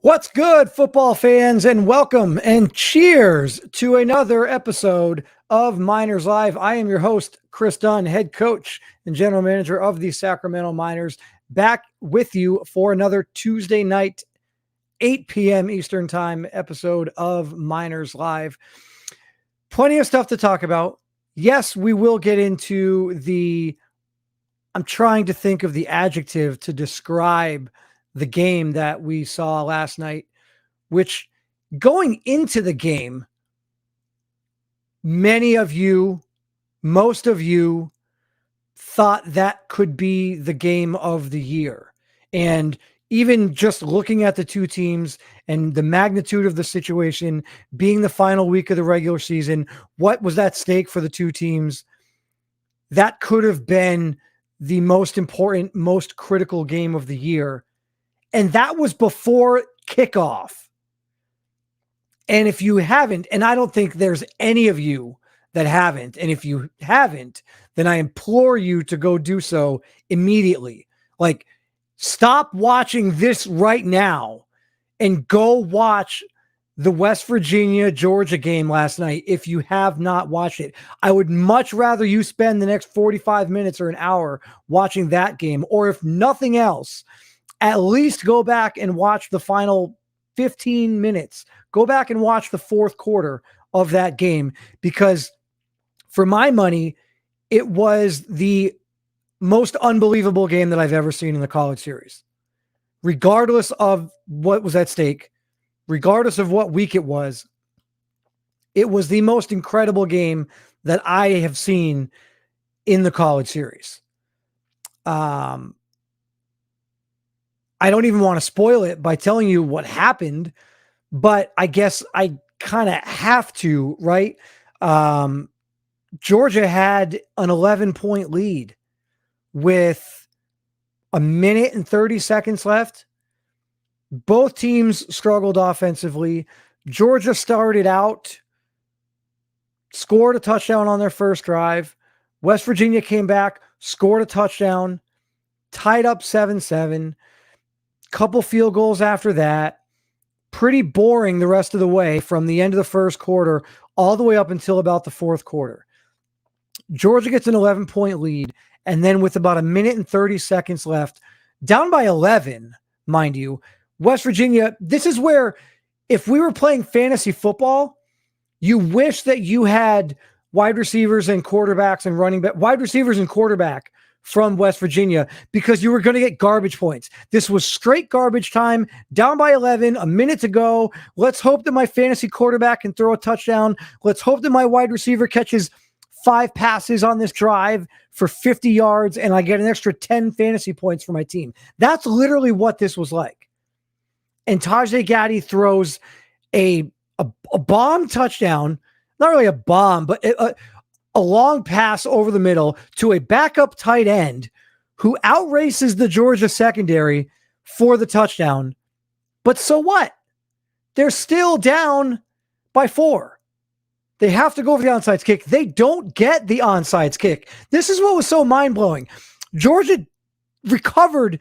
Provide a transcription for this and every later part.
What's good, football fans, and welcome and cheers to another episode of Miners Live. I am your host, Chris Dunn, head coach and general manager of the Sacramento Miners, back with you for another Tuesday night, 8 p.m. Eastern Time episode of Miners Live. Plenty of stuff to talk about. Yes, we will get into I'm trying to think of the adjective to describe the game that we saw last night, which going into the game, most of you thought that could be the game of the year. And even just looking at the two teams and the magnitude of the situation being the final week of the regular season, what was at stake for the two teams? That could have been the most important, most critical game of the year. And that was before kickoff. And if you haven't, and I don't think there's any of you that haven't, and if you haven't, then I implore you to go do so immediately. Like, stop watching this right now and go watch the West Virginia-Georgia game last night if you have not watched it. I would much rather you spend the next 45 minutes or an hour watching that game, or if nothing else, at least go back and watch the final 15 minutes. Go back and watch the fourth quarter of that game, because for my money, it was the most unbelievable game that I've ever seen in the college series. Regardless of what was at stake, regardless of what week it was the most incredible game that I have seen in the college series. I don't even want to spoil it by telling you what happened, but I guess I kind of have to, right? Georgia had an 11-point lead with a minute and 30 seconds left. Both teams struggled offensively. Georgia started out, scored a touchdown on their first drive. West Virginia came back, scored a touchdown, tied up 7-7. Couple field goals after that. Pretty boring the rest of the way from the end of the first quarter all the way up until about the fourth quarter. Georgia gets an 11-point lead, and then with about a minute and 30 seconds left, down by 11, mind you, West Virginia, this is where, if we were playing fantasy football, you wish that you had wide receivers and quarterbacks and running back, wide receivers and quarterback from West Virginia, because you were going to get garbage points. This was straight garbage time, down by 11, a minute to go. Let's hope that my fantasy quarterback can throw a touchdown. Let's hope that my wide receiver catches 5 passes on this drive for 50 yards, and I get an extra 10 fantasy points for my team. That's literally what this was like. And Tajay Gaddy throws a bomb touchdown, not really a bomb, but a long pass over the middle to a backup tight end who outraces the Georgia secondary for the touchdown. But so what? They're still down by 4. They have to go for the onside kick. They don't get the onside kick. This is what was so mind-blowing. Georgia recovered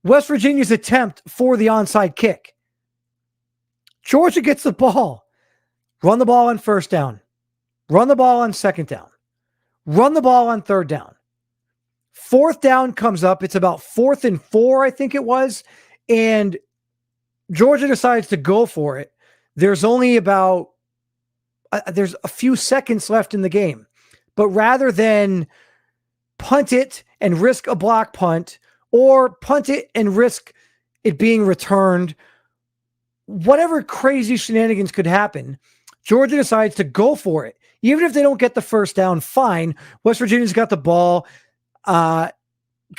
West Virginia's attempt for the onside kick. Georgia gets the ball. Run the ball on first down. Run the ball on second down. Run the ball on third down. Fourth down comes up. It's about 4th and 4, I think it was. And Georgia decides to go for it. There's only about, there's a few seconds left in the game. But rather than punt it and risk a block punt, or punt it and risk it being returned, whatever crazy shenanigans could happen, Georgia decides to go for it. Even if they don't get the first down, fine. West Virginia's got the ball kind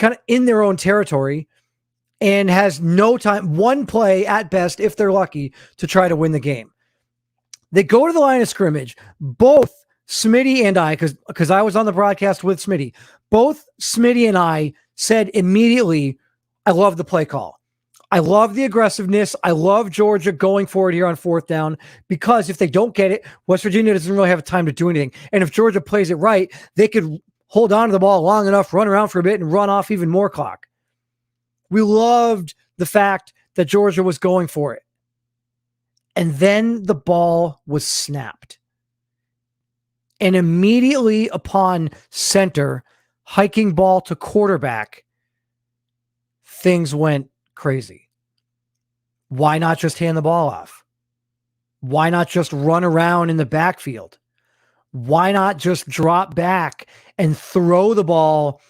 of in their own territory and has no time, one play at best, if they're lucky, to try to win the game. They go to the line of scrimmage. Both Smitty and I, because I was on the broadcast with Smitty, both Smitty and I said immediately, I love the play call. I love the aggressiveness. I love Georgia going for it here on fourth down, because if they don't get it, West Virginia doesn't really have time to do anything. And if Georgia plays it right, they could hold on to the ball long enough, run around for a bit, and run off even more clock. We loved the fact that Georgia was going for it. And then the ball was snapped. And immediately upon center, hiking ball to quarterback, things went crazy. Why not just hand the ball off? Why not just run around in the backfield? Why not just drop back and throw the ball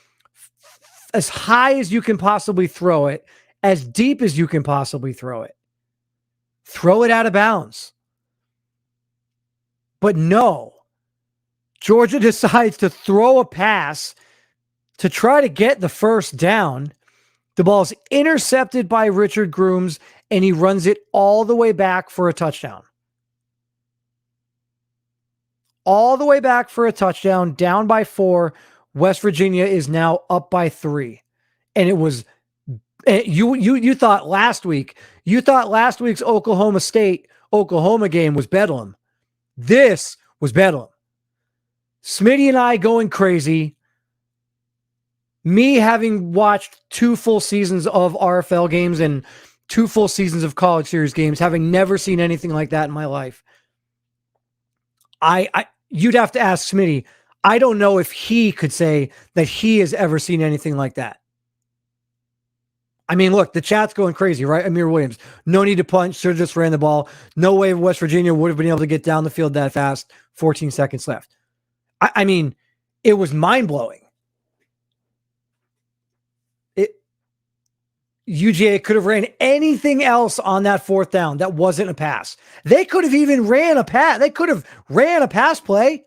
as high as you can possibly throw it, as deep as you can possibly throw it? Throw it out of bounds. But no, Georgia decides to throw a pass to try to get the first down. The ball's intercepted by Richard Grooms, and he runs it all the way back for a touchdown. All the way back for a touchdown, down by 4. West Virginia is now up by 3. And it was you thought last week's Oklahoma State-Oklahoma game was bedlam. This was bedlam. Smitty and I going crazy. Me having watched 2 full seasons of RFL games and 2 full seasons of College Series games, having never seen anything like that in my life. You'd have to ask Smitty. I don't know if he could say that he has ever seen anything like that. I mean, look, the chat's going crazy, right? Amir Williams, no need to punch, should have just ran the ball. No way West Virginia would have been able to get down the field that fast. 14 seconds left. I mean, it was mind-blowing. UGA could have ran anything else on that 4th down that wasn't a pass. They could have even ran a pass. They could have ran a pass play,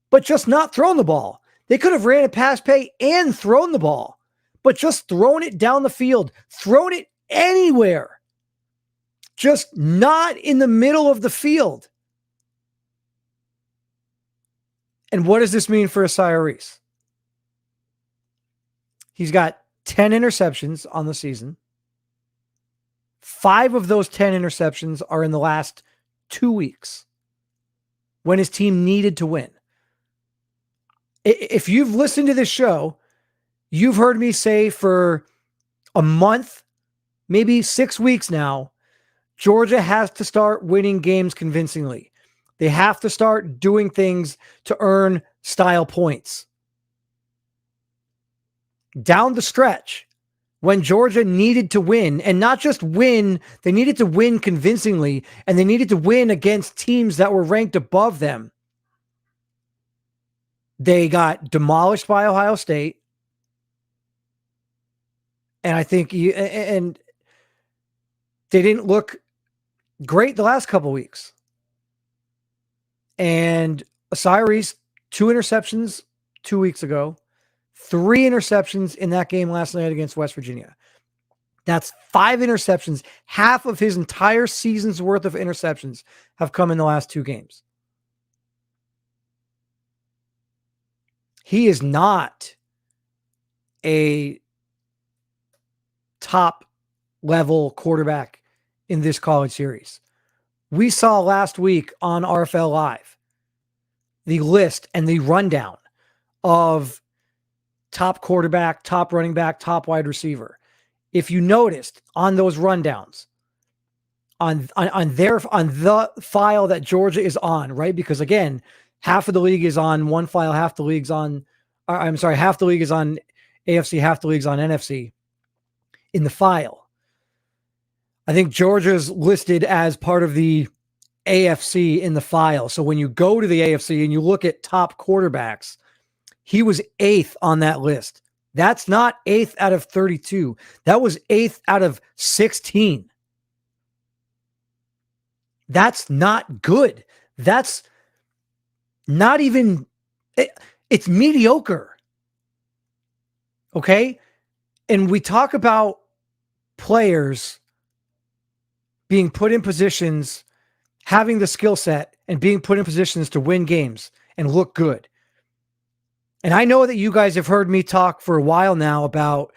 but just not thrown the ball. They could have ran a pass play and thrown the ball, but just thrown it down the field, thrown it anywhere, just not in the middle of the field. And what does this mean for Asai Reese? He's got 10 interceptions on the season. 5 of those 10 interceptions are in the last 2 weeks when his team needed to win. If you've listened to this show, you've heard me say for a month, maybe 6 weeks now, Georgia has to start winning games convincingly. They have to start doing things to earn style points. Down the stretch, when Georgia needed to win, and not just win, they needed to win convincingly, and they needed to win against teams that were ranked above them. They got demolished by Ohio State. And I think and they didn't look great the last couple weeks. And Asai Reese, 2 interceptions 2 weeks ago. 3 interceptions in that game last night against West Virginia. That's 5 interceptions. Half of his entire season's worth of interceptions have come in the last 2 games. He is not a top level quarterback in this College Series. We saw last week on RFL Live the list and the rundown of top quarterback, top running back, top wide receiver. If you noticed on those rundowns, on the file that Georgia is on, right? Because again, half of the league is on one file, half the league is on AFC, half the league's on NFC. In the file, I think Georgia's listed as part of the AFC in the file. So when you go to the AFC and you look at top quarterbacks, he was 8th on that list. That's not 8th out of 32. That was 8th out of 16. That's not good. That's not even, it's mediocre. Okay? And we talk about players being put in positions, having the skill set, and being put in positions to win games and look good. And I know that you guys have heard me talk for a while now about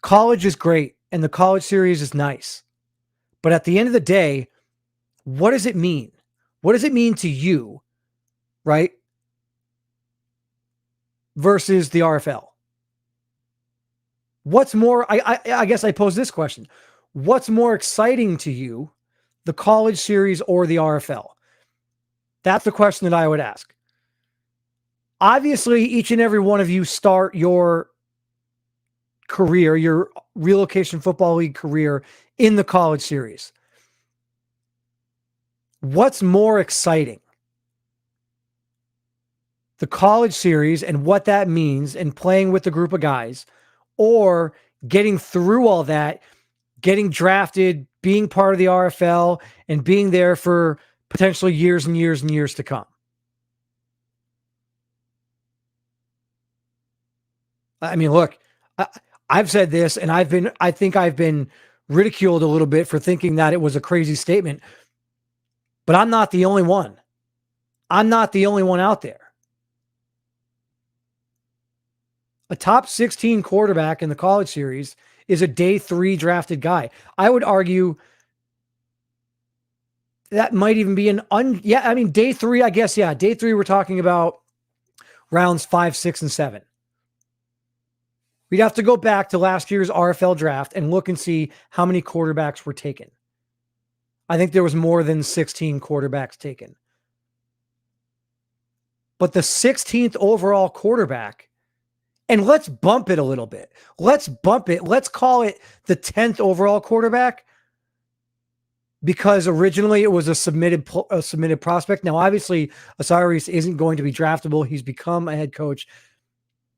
college is great and the College Series is nice. But at the end of the day, what does it mean? What does it mean to you, right? Versus the RFL? What's more, I guess I pose this question. What's more exciting to you, the college series or the RFL? That's the question that I would ask. Obviously, each and every one of you start your career, your relocation football league career in the college series. What's more exciting? The college series and what that means and playing with a group of guys, or getting through all that, getting drafted, being part of the RFL, and being there for potentially years and years and years to come. I mean, look, I've said this, and I think I've been ridiculed a little bit for thinking that it was a crazy statement, but I'm not the only one. I'm not the only one out there. A top 16 quarterback in the college series is a day 3 drafted guy. I would argue that might even be day 3, I guess. Yeah. Day 3, we're talking about rounds 5, 6, and 7. We'd have to go back to last year's RFL draft and look and see how many quarterbacks were taken. I think there was more than 16 quarterbacks taken. But the 16th overall quarterback, and let's bump it a little bit. Let's bump it. Let's call it the 10th overall quarterback, because originally it was a submitted prospect. Now, obviously, Osiris isn't going to be draftable. He's become a head coach.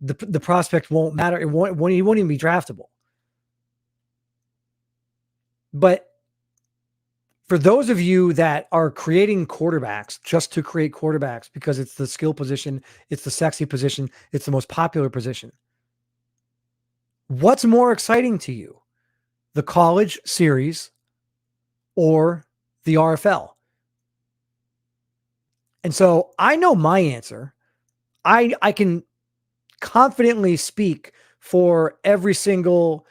The prospect won't matter. He won't even be draftable. But for those of you that are creating quarterbacks just to create quarterbacks because it's the skill position, it's the sexy position, it's the most popular position, what's more exciting to you? The college series or the RFL? And so I know my answer. I can confidently speak for every single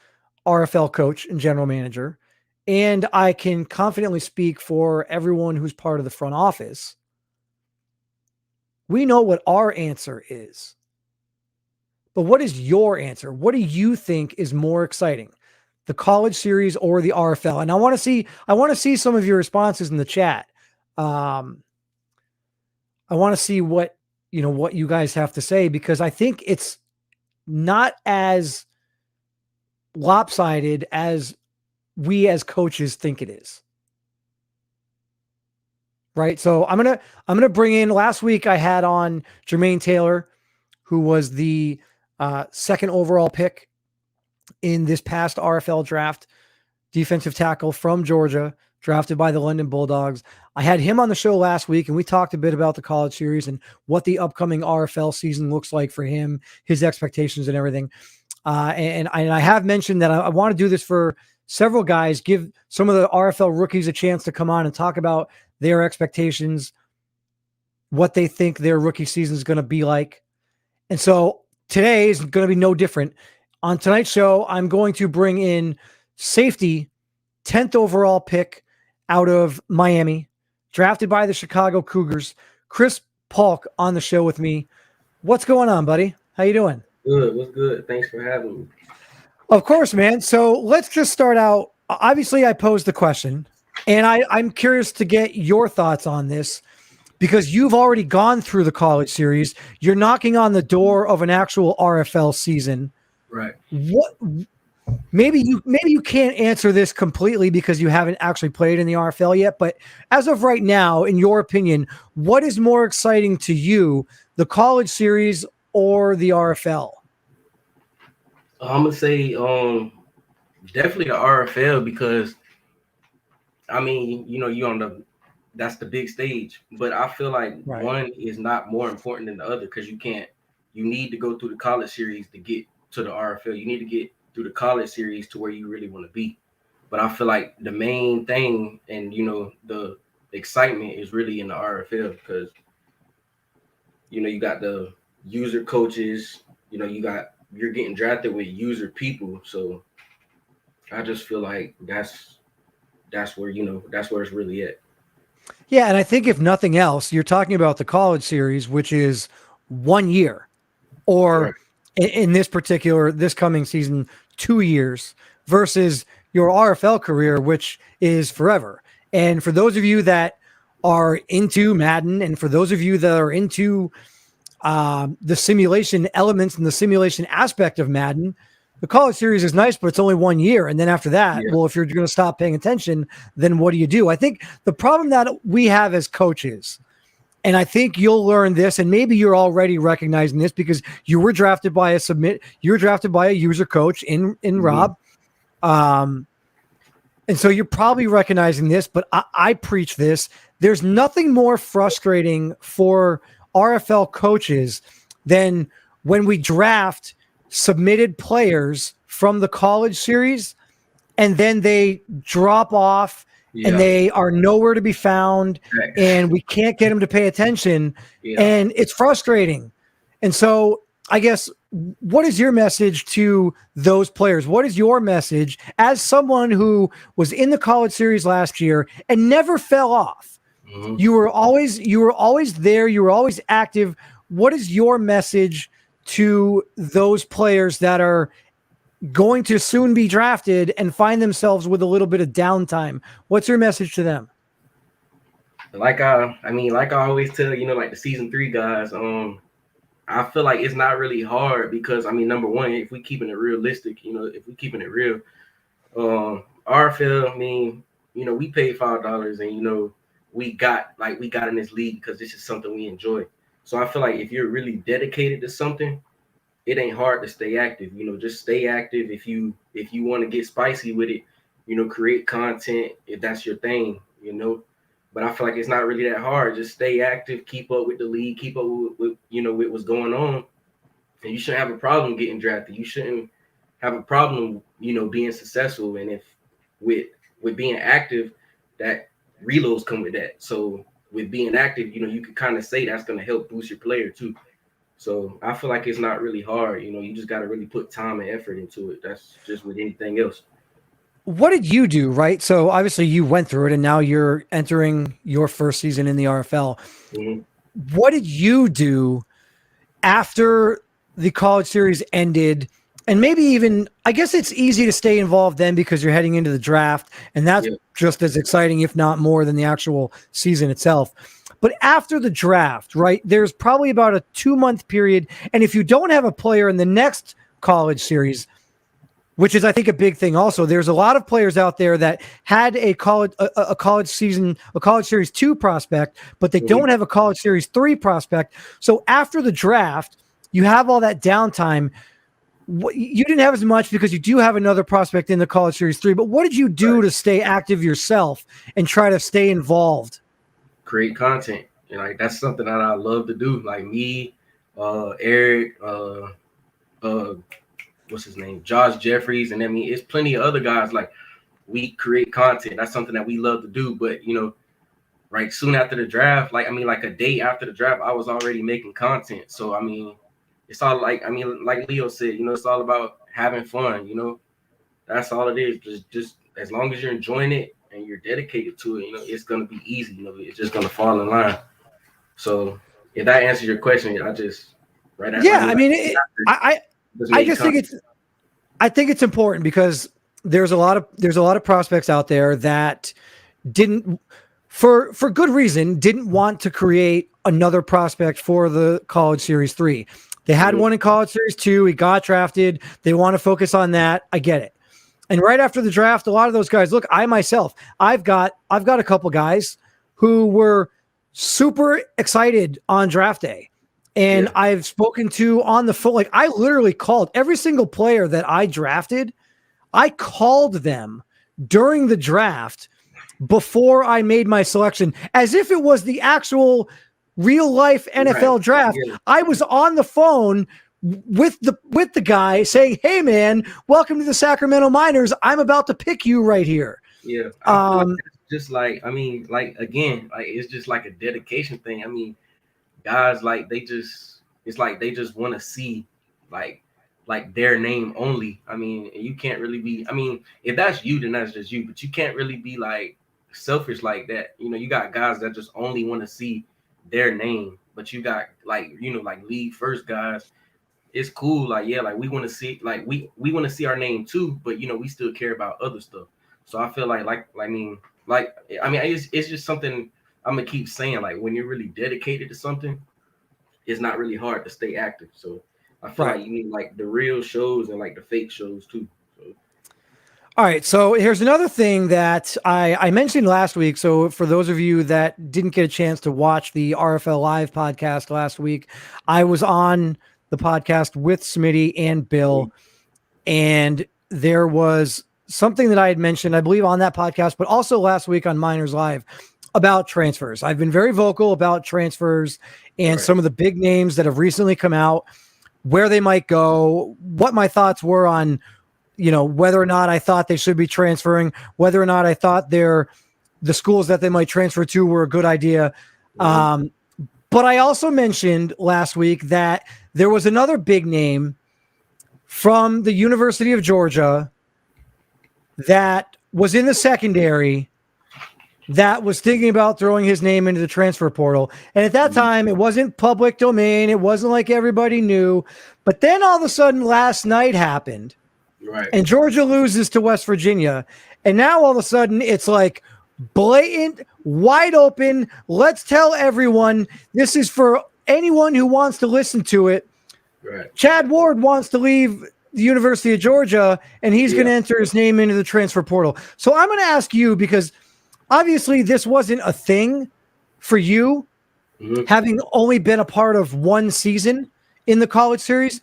RFL coach and general manager, and I can confidently speak for everyone who's part of the front office. We know what our answer is. But what is your answer? What do you think is more exciting? The college series or the RFL? And I want to see some of your responses in the chat. I want to see what you guys have to say, because I think it's not as lopsided as we as coaches think it is. Right? So I'm going to bring in, last week I had on Jermaine Taylor, who was the second overall pick in this past RFL draft, defensive tackle from Georgia, drafted by the London Bulldogs. I had him on the show last week, and we talked a bit about the college series and what the upcoming RFL season looks like for him, his expectations and everything. And I have mentioned that I want to do this for several guys, give some of the RFL rookies a chance to come on and talk about their expectations, what they think their rookie season is going to be like. And so today is going to be no different. On tonight's show, I'm going to bring in safety, 10th overall pick out of Miami, drafted by the Chicago Cougars, Chris Polk, on the show with me. What's going on, buddy? How you doing? Good. What's good? Thanks for having me. Of course, man. So let's just start out. Obviously, I posed the question, and I'm curious to get your thoughts on this, because you've already gone through the college series. You're knocking on the door of an actual RFL season. Right. Maybe you can't answer this completely because you haven't actually played in the RFL yet, but as of right now, in your opinion, what is more exciting to you, the college series or the RFL? I'm gonna say definitely the RFL, because I mean, that's the big stage, but I feel like one is not more important than the other, because you need to go through the college series to get to the RFL. You need to get through the college series to where you really want to be. But I feel like the main thing and the excitement is really in the RFL, because you got the user coaches, you're getting drafted with user people. So I just feel like that's where it's really at. Yeah, and I think if nothing else, you're talking about the college series, which is 1 year, or in this coming season, 2 years, versus your RFL career, which is forever. And for those of you that are into Madden, and for those of you that are into the simulation elements and the simulation aspect of Madden, the college series is nice, but it's only 1 year. And then after that, well, if you're going to stop paying attention, then what do? I think the problem that we have as coaches, and I think you'll learn this, and maybe you're already recognizing this because you were drafted by a user coach in Rob. And so you're probably recognizing this, but I preach this. There's nothing more frustrating for RFL coaches than when we draft submitted players from the college series and then they drop off and they are nowhere to be found and we can't get them to pay attention and it's frustrating. And so I guess, what is your message to those players? What is your message as someone who was in the college series last year and never fell off? You were always there. You were always active. What is your message to those players that are going to soon be drafted and find themselves with a little bit of downtime? What's your message to them? Like I always tell, like the season 3 guys, I feel like it's not really hard because, number one, if we keeping it realistic, if we keeping it real, RFL, we paid $5 and, we got in this league because this is something we enjoy. So I feel like if you're really dedicated to something, it ain't hard to stay active. Just stay active. If you want to get spicy with it, create content if that's your thing, But I feel like it's not really that hard. Just stay active, keep up with the league, keep up with with what's going on, and you shouldn't have a problem getting drafted. You shouldn't have a problem, being successful. And if with being active, that reloads come with that. So with being active, you can kind of say that's going to help boost your player too. So I feel like it's not really hard. You just got to really put time and effort into it. That's just with anything else. What did you do, right? So obviously you went through it and now you're entering your first season in the RFL. What did you do after the college series ended? And maybe even, I guess it's easy to stay involved then because you're heading into the draft, and that's just as exciting, if not more, than the actual season itself. But after the draft, right, there's probably about a 2-month period. And if you don't have a player in the next college series, which is, I think, a big thing also, there's a lot of players out there that had a college series 2 prospect, but they don't have a college series 3 prospect. So after the draft, you have all that downtime. You didn't have as much because you do have another prospect in the college series 3, but what did you do to stay active yourself and try to stay involved? Create content. And that's something that I love to do. Like me, Eric, what's his name? Josh Jeffries. And it's plenty of other guys. Like, we create content. That's something that we love to do. But, right soon after the draft, like a day after the draft, I was already making content. So, it's all like Leo said, it's all about having fun, that's all it is. Just as long as you're enjoying it and you're dedicated to it, it's going to be easy. It's just going to fall in line. So if that answers your question, I just, right. I think it's important because there's a lot of prospects out there that didn't, for good reason, didn't want to create another prospect for the college series 3. They had one in college series 2. He got drafted. They want to focus on that. I get it. And right after the draft, a lot of those guys, look, I've got a couple guys who were super excited on draft day. And I've spoken to on the phone. Like, I literally called every single player that I drafted. I called them during the draft before I made my selection, as if it was the actual real life NFL draft. I was on the phone with the guy saying, "Hey man, welcome to the Sacramento Miners. I'm about to pick you right here." Yeah. Just again, it's just like a dedication thing. Guys, they just want to see like their name only. You can't really be, if that's you, then that's just you, but you can't really be like selfish like that. You got guys that just only want to see their name, but you got like league first guys. It's cool. We want to see, we want to see our name too, but we still care about other stuff. So I feel like Like, I mean, it's just something I'm gonna keep saying. Like, when you're really dedicated to something, it's not really hard to stay active. So I feel like you need like the real shows and like the fake shows too. So. All right, so here's another thing that I mentioned last week. So for those of you that didn't get a chance to watch the RFL Live podcast last week, I was on the podcast with Smitty and Bill, and there was something that I had mentioned, I believe, on that podcast, but also last week on Miners Live about transfers. I've been very vocal about transfers and some of the big names that have recently come out, where they might go, what my thoughts were on, you know, whether or not I thought they should be transferring, whether or not I thought the schools that they might transfer to were a good idea. But I also mentioned last week that there was another big name from the University of Georgia that was in the secondary that was thinking about throwing his name into the transfer portal. And at that time, it wasn't public domain. It wasn't like everybody knew. But then all of a sudden last night happened. Right. And Georgia loses to West Virginia. And now all of a sudden it's like blatant, wide open. Let's tell everyone, this is for anyone who wants to listen to it. Right. Chad Ward wants to leave the University of Georgia, and he's going to enter his name into the transfer portal. So I'm going to ask you, because obviously this wasn't a thing for you, having only been a part of one season in the college series.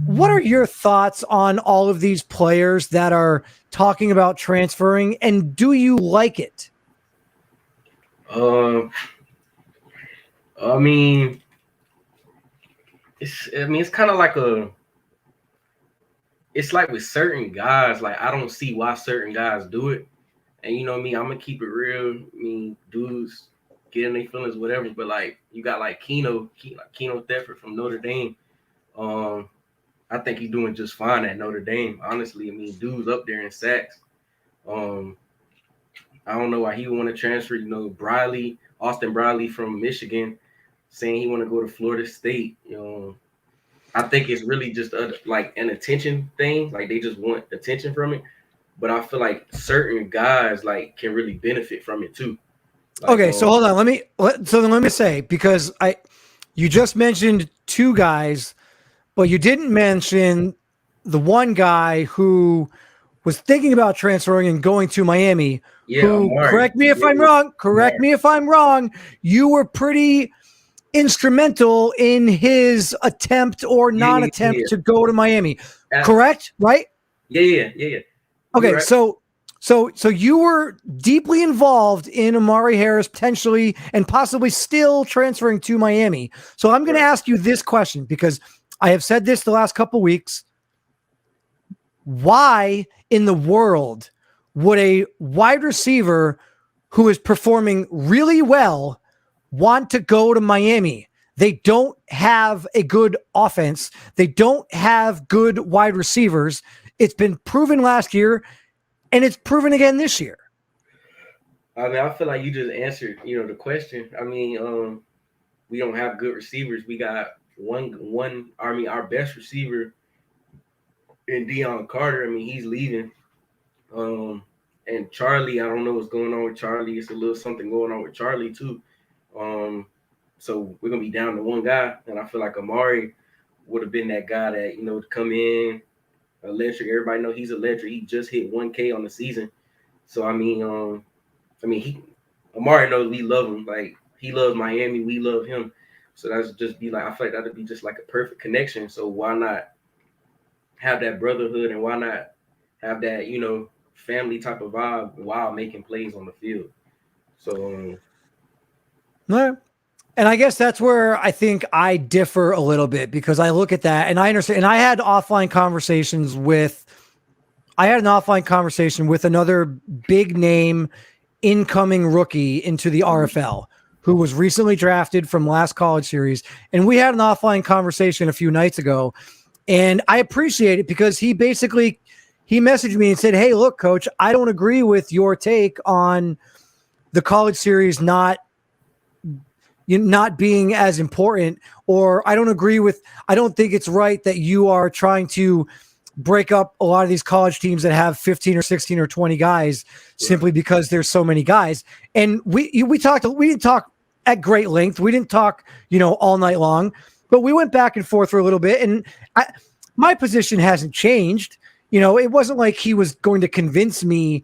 What are your thoughts on all of these players that are talking about transferring, and do you like it? I mean, it's kind of like it's like with certain guys, like I don't see why certain guys do it. And you know me, I'm gonna keep it real. I mean, dudes getting their feelings, whatever. But like, you got like Keno Thefford from Notre Dame. I think he's doing just fine at Notre Dame. Honestly, I mean, dude's up there in sacks. I don't know why he would want to transfer. You know, Austin Briley from Michigan, saying he want to go to Florida State. You know, I think it's really just like an attention thing. Like they just want attention from it. But I feel like certain guys like can really benefit from it too. Like, okay, so hold on. Let me say, because you just mentioned two guys, but you didn't mention the one guy who was thinking about transferring and going to Miami. Yeah, who, correct me if I'm wrong. Correct me if I'm wrong. You were pretty instrumental in his attempt or non-attempt to go to Miami. Correct? Right? Yeah. Okay, right. so you were deeply involved in Amari Harris potentially and possibly still transferring to Miami. So I'm going to ask you this question, because I have said this the last couple weeks. Why in the world would a wide receiver who is performing really well want to go to Miami? They don't have a good offense. They don't have good wide receivers. It's been proven last year, and it's proven again this year. I mean, I feel like you just answered, the question. I mean, we don't have good receivers. We got our best receiver in Deion Carter. I mean, he's leaving. And Charlie, I don't know what's going on with Charlie. It's a little something going on with Charlie too. So we're gonna be down to one guy, and I feel like Amari would have been that guy that to come in. Electric. Everybody know he's electric. He just hit 1K on the season. So Amari knows we love him. Like he loves Miami, we love him. So that's just be like, I feel like that'd be just like a perfect connection. So why not have that brotherhood, and why not have that family type of vibe while making plays on the field? So and I guess that's where I think I differ a little bit, because I look at that and I understand. And I had an offline conversation with another big name incoming rookie into the RFL who was recently drafted from last college series. And we had an offline conversation a few nights ago, and I appreciate it because he messaged me and said, "Hey, look, coach, I don't agree with your take on the college series not being as important, or I don't think it's right that you are trying to break up a lot of these college teams that have 15 or 16 or 20 guys simply because there's so many guys. And we didn't talk at great length. We didn't talk, all night long, but we went back and forth for a little bit. And my position hasn't changed. It wasn't like he was going to convince me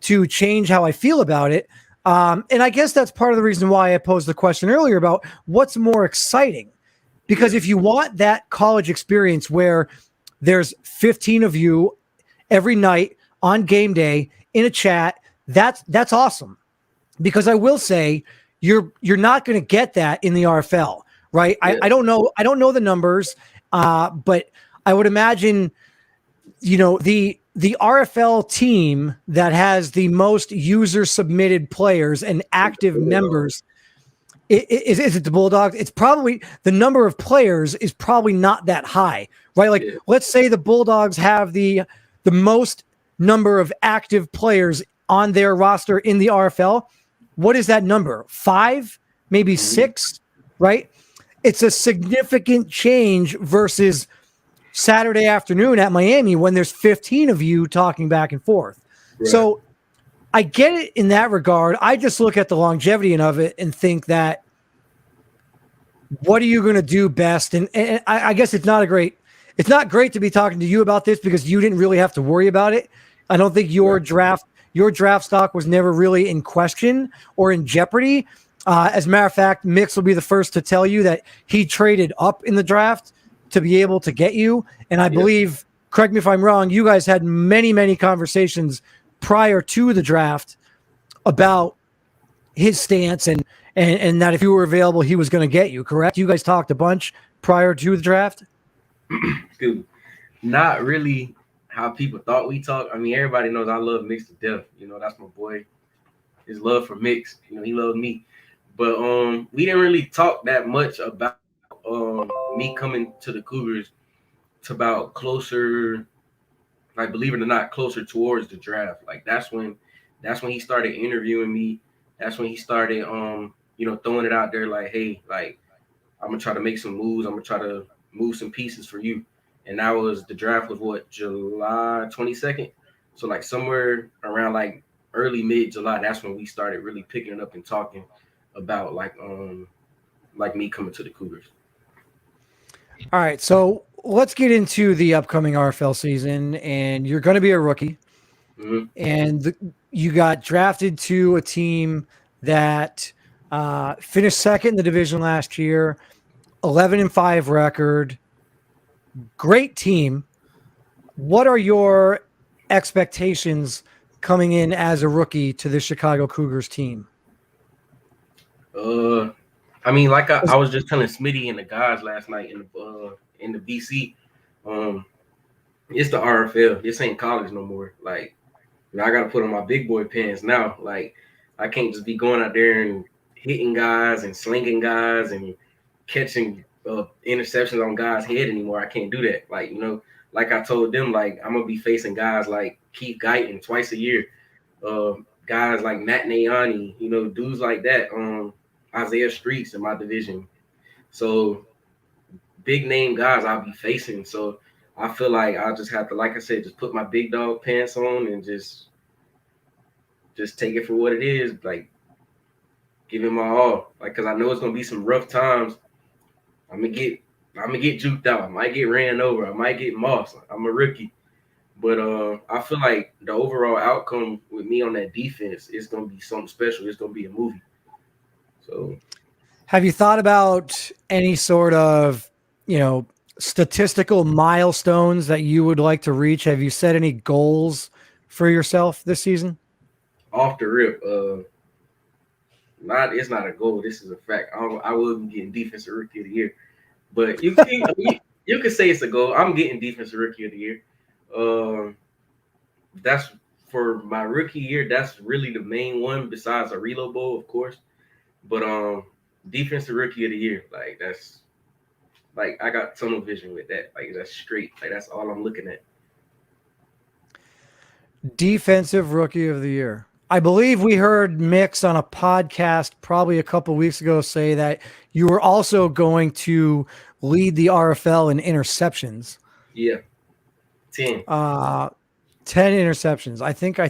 to change how I feel about it. And I guess that's part of the reason why I posed the question earlier about what's more exciting. Because if you want that college experience where there's 15 of you every night on game day in a chat, that's awesome. Because I will say you're not going to get that in the RFL, right? Yeah. I don't know the numbers, but I would imagine, the RFL team that has the most user submitted players and active members. Is it the Bulldogs? It's probably the number of players is probably not that high, right? Like, let's say the Bulldogs have the most number of active players on their roster in the RFL. What is that number? 5, maybe 6, right? It's a significant change versus Saturday afternoon at Miami when there's 15 of you talking back and forth. Right. So I get it in that regard. I just look at the longevity of it and think that what are you going to do best? And I guess it's not great to be talking to you about this because you didn't really have to worry about it. I don't think your draft stock was never really in question or in jeopardy. As a matter of fact, Mix will be the first to tell you that he traded up in the draft to be able to get you. And I believe, correct me if I'm wrong, you guys had many, many conversations prior to the draft about his stance and that if you were available, he was going to get you, correct? You guys talked a bunch prior to the draft? Dude, not really how people thought we talked. I mean, everybody knows I love Mix to death. That's my boy. His love for Mix, he loved me. But we didn't really talk that much about me coming to the Cougars to about closer, like, believe it or not, closer towards the draft. Like, that's when he started interviewing me. That's when he started throwing it out there like, hey, like, I'm gonna try to make some moves. I'm gonna try to move some pieces for you. And the draft was what, July 22nd? So like somewhere around like early mid-July, that's when we started really picking it up and talking about like me coming to the Cougars. All right, so let's get into the upcoming RFL season, and you're going to be a rookie, and you got drafted to a team that finished second in the division last year, 11-5 record, great team. What are your expectations coming in as a rookie to the Chicago Cougars team? I mean, like I was just telling Smitty and the guys last night in the BC, it's the RFL. This ain't college no more. Like, I got to put on my big boy pants now. Like, I can't just be going out there and hitting guys and slinging guys and catching interceptions on guys' head anymore. I can't do that. Like, like I told them, like, I'm gonna be facing guys like Keith Guyton twice a year, guys like Matt Nayani, dudes like that. Isaiah Streets in my division. So big name guys I'll be facing. So I feel like I'll just have to, like I said, just put my big dog pants on and just take it for what it is. Like, give it my all. Like, cause I know it's gonna be some rough times. I'm gonna get juked out. I might get ran over. I might get mossed. I'm a rookie. But I feel like the overall outcome with me on that defense is gonna be something special. It's gonna be a movie. So, have you thought about any sort of, statistical milestones that you would like to reach? Have you set any goals for yourself this season? Off the rip, it's not a goal. This is a fact. I will be getting defensive rookie of the year, but you could say it's a goal. I'm getting defensive rookie of the year. That's for my rookie year. That's really the main one, besides a reload bowl, of course. But defensive rookie of the year, like, that's, like, I got tunnel vision with that. Like, that's straight. Like, that's all I'm looking at. Defensive rookie of the year. I believe we heard Mix on a podcast probably a couple of weeks ago say that you were also going to lead the RFL in interceptions. Yeah. 10. 10 interceptions. I think I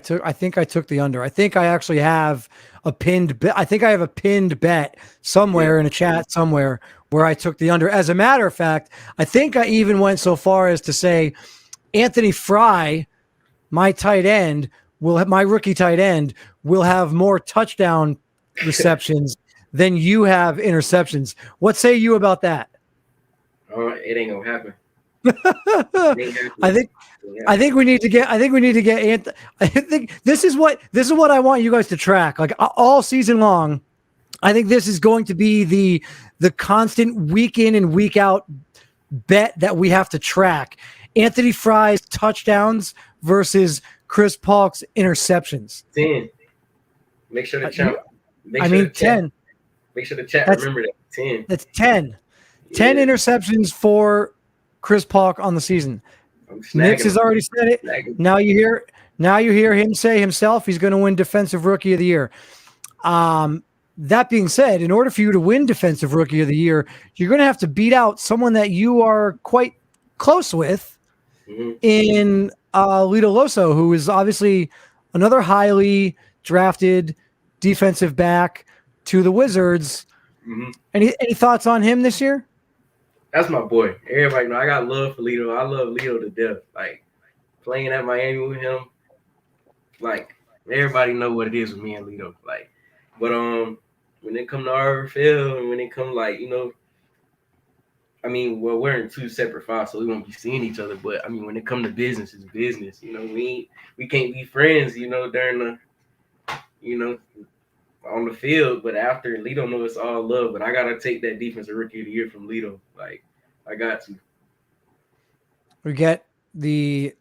took the under. I think I actually have a pinned bet. I think I have a pinned bet somewhere in a chat somewhere where I took the under. As a matter of fact, I think I even went so far as to say Anthony Fry, my rookie tight end will have more touchdown receptions than you have interceptions. What say you about that? It ain't gonna happen. I think we need to get I think this is what I want you guys to track. Like all season long, I think this is going to be the constant week in and week out bet that we have to track. Anthony Fry's touchdowns versus Chris Polk's interceptions. 10. Make sure the chat. 10. Make sure the chat remember that. 10. That's 10. 10 interceptions for Chris Polk on the season. Nix has already said it. Now you hear him say himself he's going to win Defensive Rookie of the Year. That being said, in order for you to win Defensive Rookie of the Year, you're going to have to beat out someone that you are quite close with in Lito Loso, who is obviously another highly drafted defensive back to the Wizards. Any thoughts on him this year? That's my boy. Everybody know I got love for Lito. I love Lito to death. Like playing at Miami with him, like everybody know what it is with me and Lito. Like, but when it come to RFL and when it come I mean, well, we're in two separate files, so we won't be seeing each other. But I mean, when it come to business, it's business. We can't be friends. During the on the field, but after Lito know it's all love. But I gotta take that Defensive Rookie of the Year from Lito. Like I got to. We get the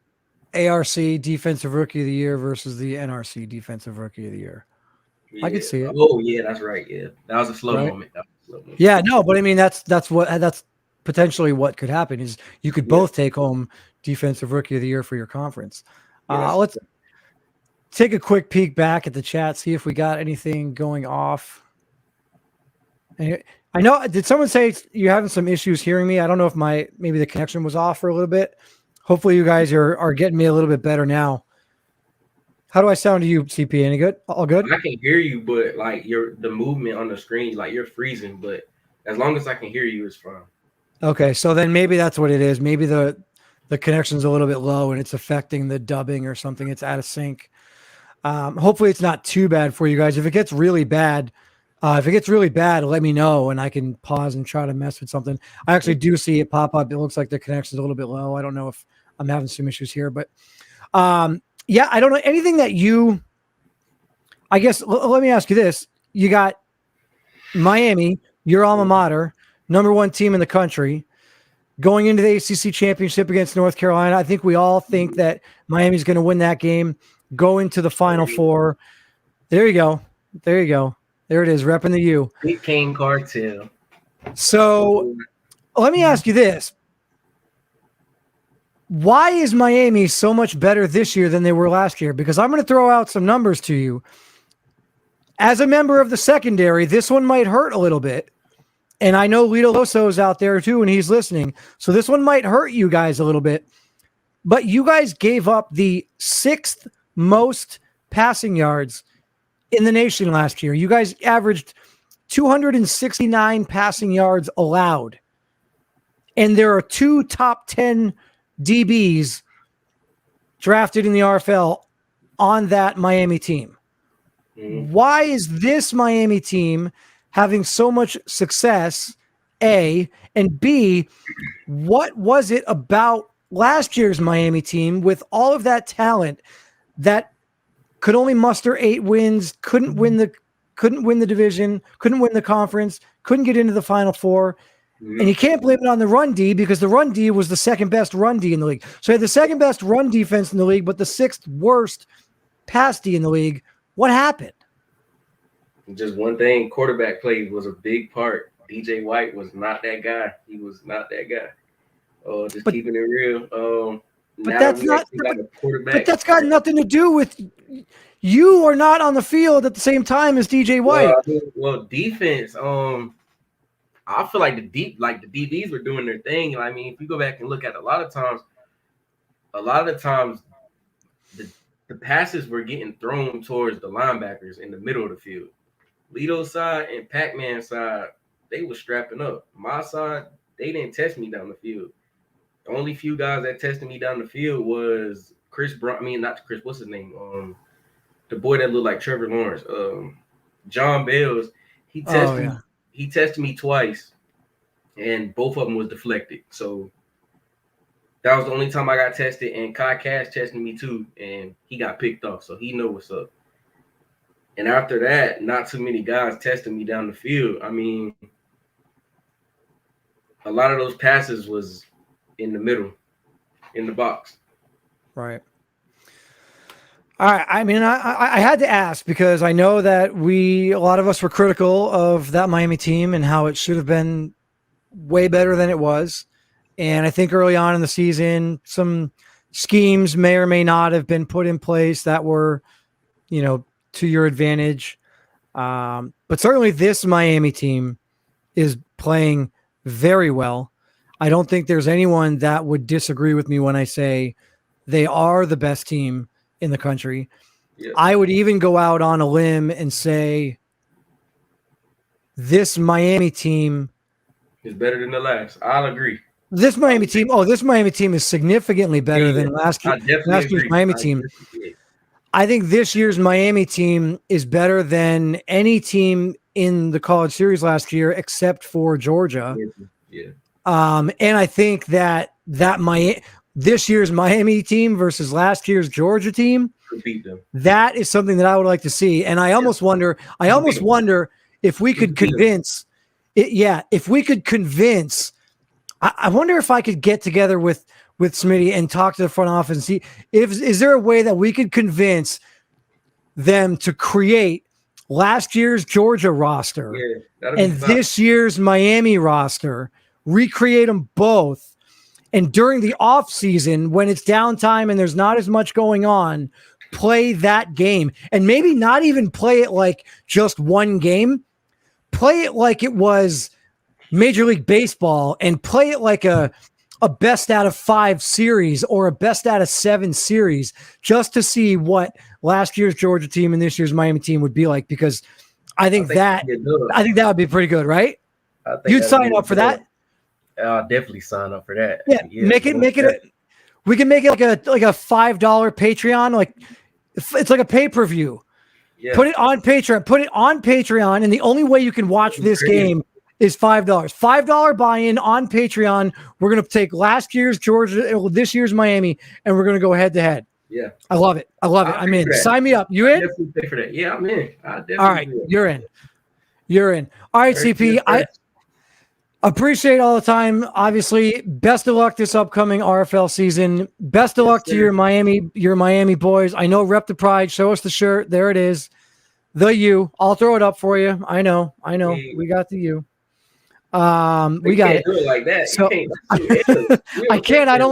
ARC Defensive Rookie of the Year versus the NRC Defensive Rookie of the Year. Yeah. I could see it. Oh yeah, that's right. Yeah, that was a slow moment. Yeah, no, but I mean that's potentially what could happen is you could both take home Defensive Rookie of the Year for your conference. Let's take a quick peek back at the chat, see if we got anything going off. I know, did someone say you're having some issues hearing me? I don't know if maybe the connection was off for a little bit. Hopefully you guys are getting me a little bit better now. How do I sound to you, CP? Any good? All good? I can hear you, but like the movement on the screen, like you're freezing, but as long as I can hear you, it's fine. Okay, so then maybe that's what it is. Maybe the connection's a little bit low and it's affecting the dubbing or something. It's out of sync. Hopefully it's not too bad for you guys. If it gets really bad, let me know and I can pause and try to mess with something. I actually do see it pop up. It looks like the connection's a little bit low. I don't know if I'm having some issues here, but yeah, I don't know anything that I guess let me ask you this. You got Miami, your alma mater, number one team in the country, going into the ACC championship against North Carolina. I think we all think that Miami's going to win that game. Go into the Final Four. There you go. There it is, repping the U. Big King Cartel. So let me ask you this. Why is Miami so much better this year than they were last year? Because I'm going to throw out some numbers to you. As a member of the secondary, this one might hurt a little bit. And I know Lito Loso is out there too, and he's listening. So this one might hurt you guys a little bit. But you guys gave up the 6th most passing yards in the nation last year. You guys averaged 269 passing yards allowed. And there are 2 top 10 DBs drafted in the RFL on that Miami team. Why is this Miami team having so much success, A, and B, what was it about last year's Miami team with all of that talent that could only muster 8 wins, couldn't win the division, couldn't win the conference, couldn't get into the Final Four? And you can't blame it on the run D because the run D was the second best run D in the league. So you had the second best run defense in the league, but the 6th worst pass D in the league. What happened? Just one thing, quarterback play was a big part. DJ White was not that guy. He was not that guy. Keeping it real. But that's got nothing to do with you are not on the field at the same time as DJ White. Well, defense. I feel like the DBs were doing their thing. I mean, if you go back and look at a lot of times, a lot of the times the passes were getting thrown towards the linebackers in the middle of the field. Lito's side and Pac-Man's side, they were strapping up. My side, they didn't test me down the field. The only few guys that tested me down the field was Chris Brown. I mean, not Chris. What's his name? The boy that looked like Trevor Lawrence. John Bales. He tested me twice, and both of them was deflected. So that was the only time I got tested. And Kai Cash tested me too, and he got picked off. So he know what's up. And after that, not too many guys tested me down the field. I mean, a lot of those passes was in the middle, in the box. Right. All right. I mean, I had to ask because I know that a lot of us were critical of that Miami team and how it should have been way better than it was. And I think early on in the season, some schemes may or may not have been put in place that were, to your advantage. But certainly this Miami team is playing very well. I don't think there's anyone that would disagree with me when I say they are the best team in the country. Yeah. I would even go out on a limb and say this Miami team is better than the last. I'll agree. This Miami team is significantly better than last year's Miami team. I think this year's Miami team is better than any team in the College Series last year, except for Georgia. Yeah. And I think that this year's Miami team versus last year's Georgia team, beat them. That is something that I would like to see. And I almost wonder if we could convince if we could convince, I wonder if I could get together with Smitty and talk to the front office and see is there a way that we could convince them to create last year's Georgia roster and this year's Miami roster, recreate them both. And during the off season, when it's downtime and there's not as much going on, play that game and maybe not even play it like just one game, play it like it was Major League Baseball and play it like a best out of 5 series or a best out of 7 series just to see what last year's Georgia team and this year's Miami team would be like, because I think that would be pretty good, right? You'd sign up for that? I'll definitely sign up for that. Yeah, make it we can make it like a $5 Patreon, like it's like a pay-per-view. Yeah. Put it on Patreon, and the only way you can watch this game is $5. $5 buy-in on Patreon. We're going to take last year's Georgia, this year's Miami, and we're going to go head-to-head. Yeah. I love it. I'm in. Sign me up. You in? Definitely pay for that. Yeah, I'm in. All right. You're in. All right, CP. I appreciate all the time. Obviously, best of luck this upcoming RFL season. Best of luck to your Miami boys. I know, rep the pride. Show us the shirt. There it is. The U. I'll throw it up for you. I know. Hey. We got the U. We got it. Do it like that. So, I can't. I don't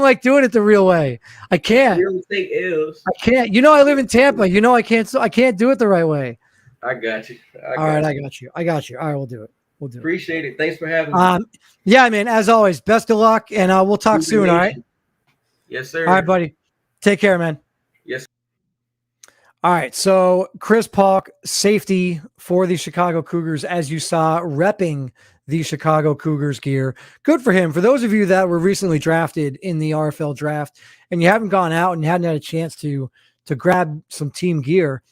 like doing it the real way. I can't. You don't take L's. I can't. I live in Tampa. I can't do it the right way. I got you. I got you. All right, we'll do it. Appreciate it. Thanks for having me. Yeah, man. As always, best of luck, and we'll talk soon. All right. Yes, sir. All right, buddy. Take care, man. Yes. All right. So Chris Polk, safety for the Chicago Cougars, as you saw, repping the Chicago Cougars gear. Good for him. For those of you that were recently drafted in the RFL draft and you haven't gone out and hadn't had a chance to grab some team gear,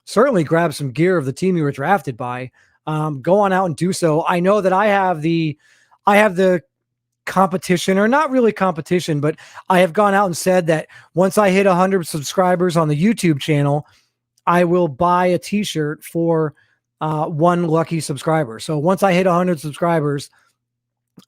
certainly grab some gear of the team you were drafted by. Go on out and do so. I know that I have the competition, or not really competition, but I have gone out and said that once I hit 100 subscribers on the YouTube channel, I will buy a t-shirt for one lucky subscriber. So once I hit 100 subscribers,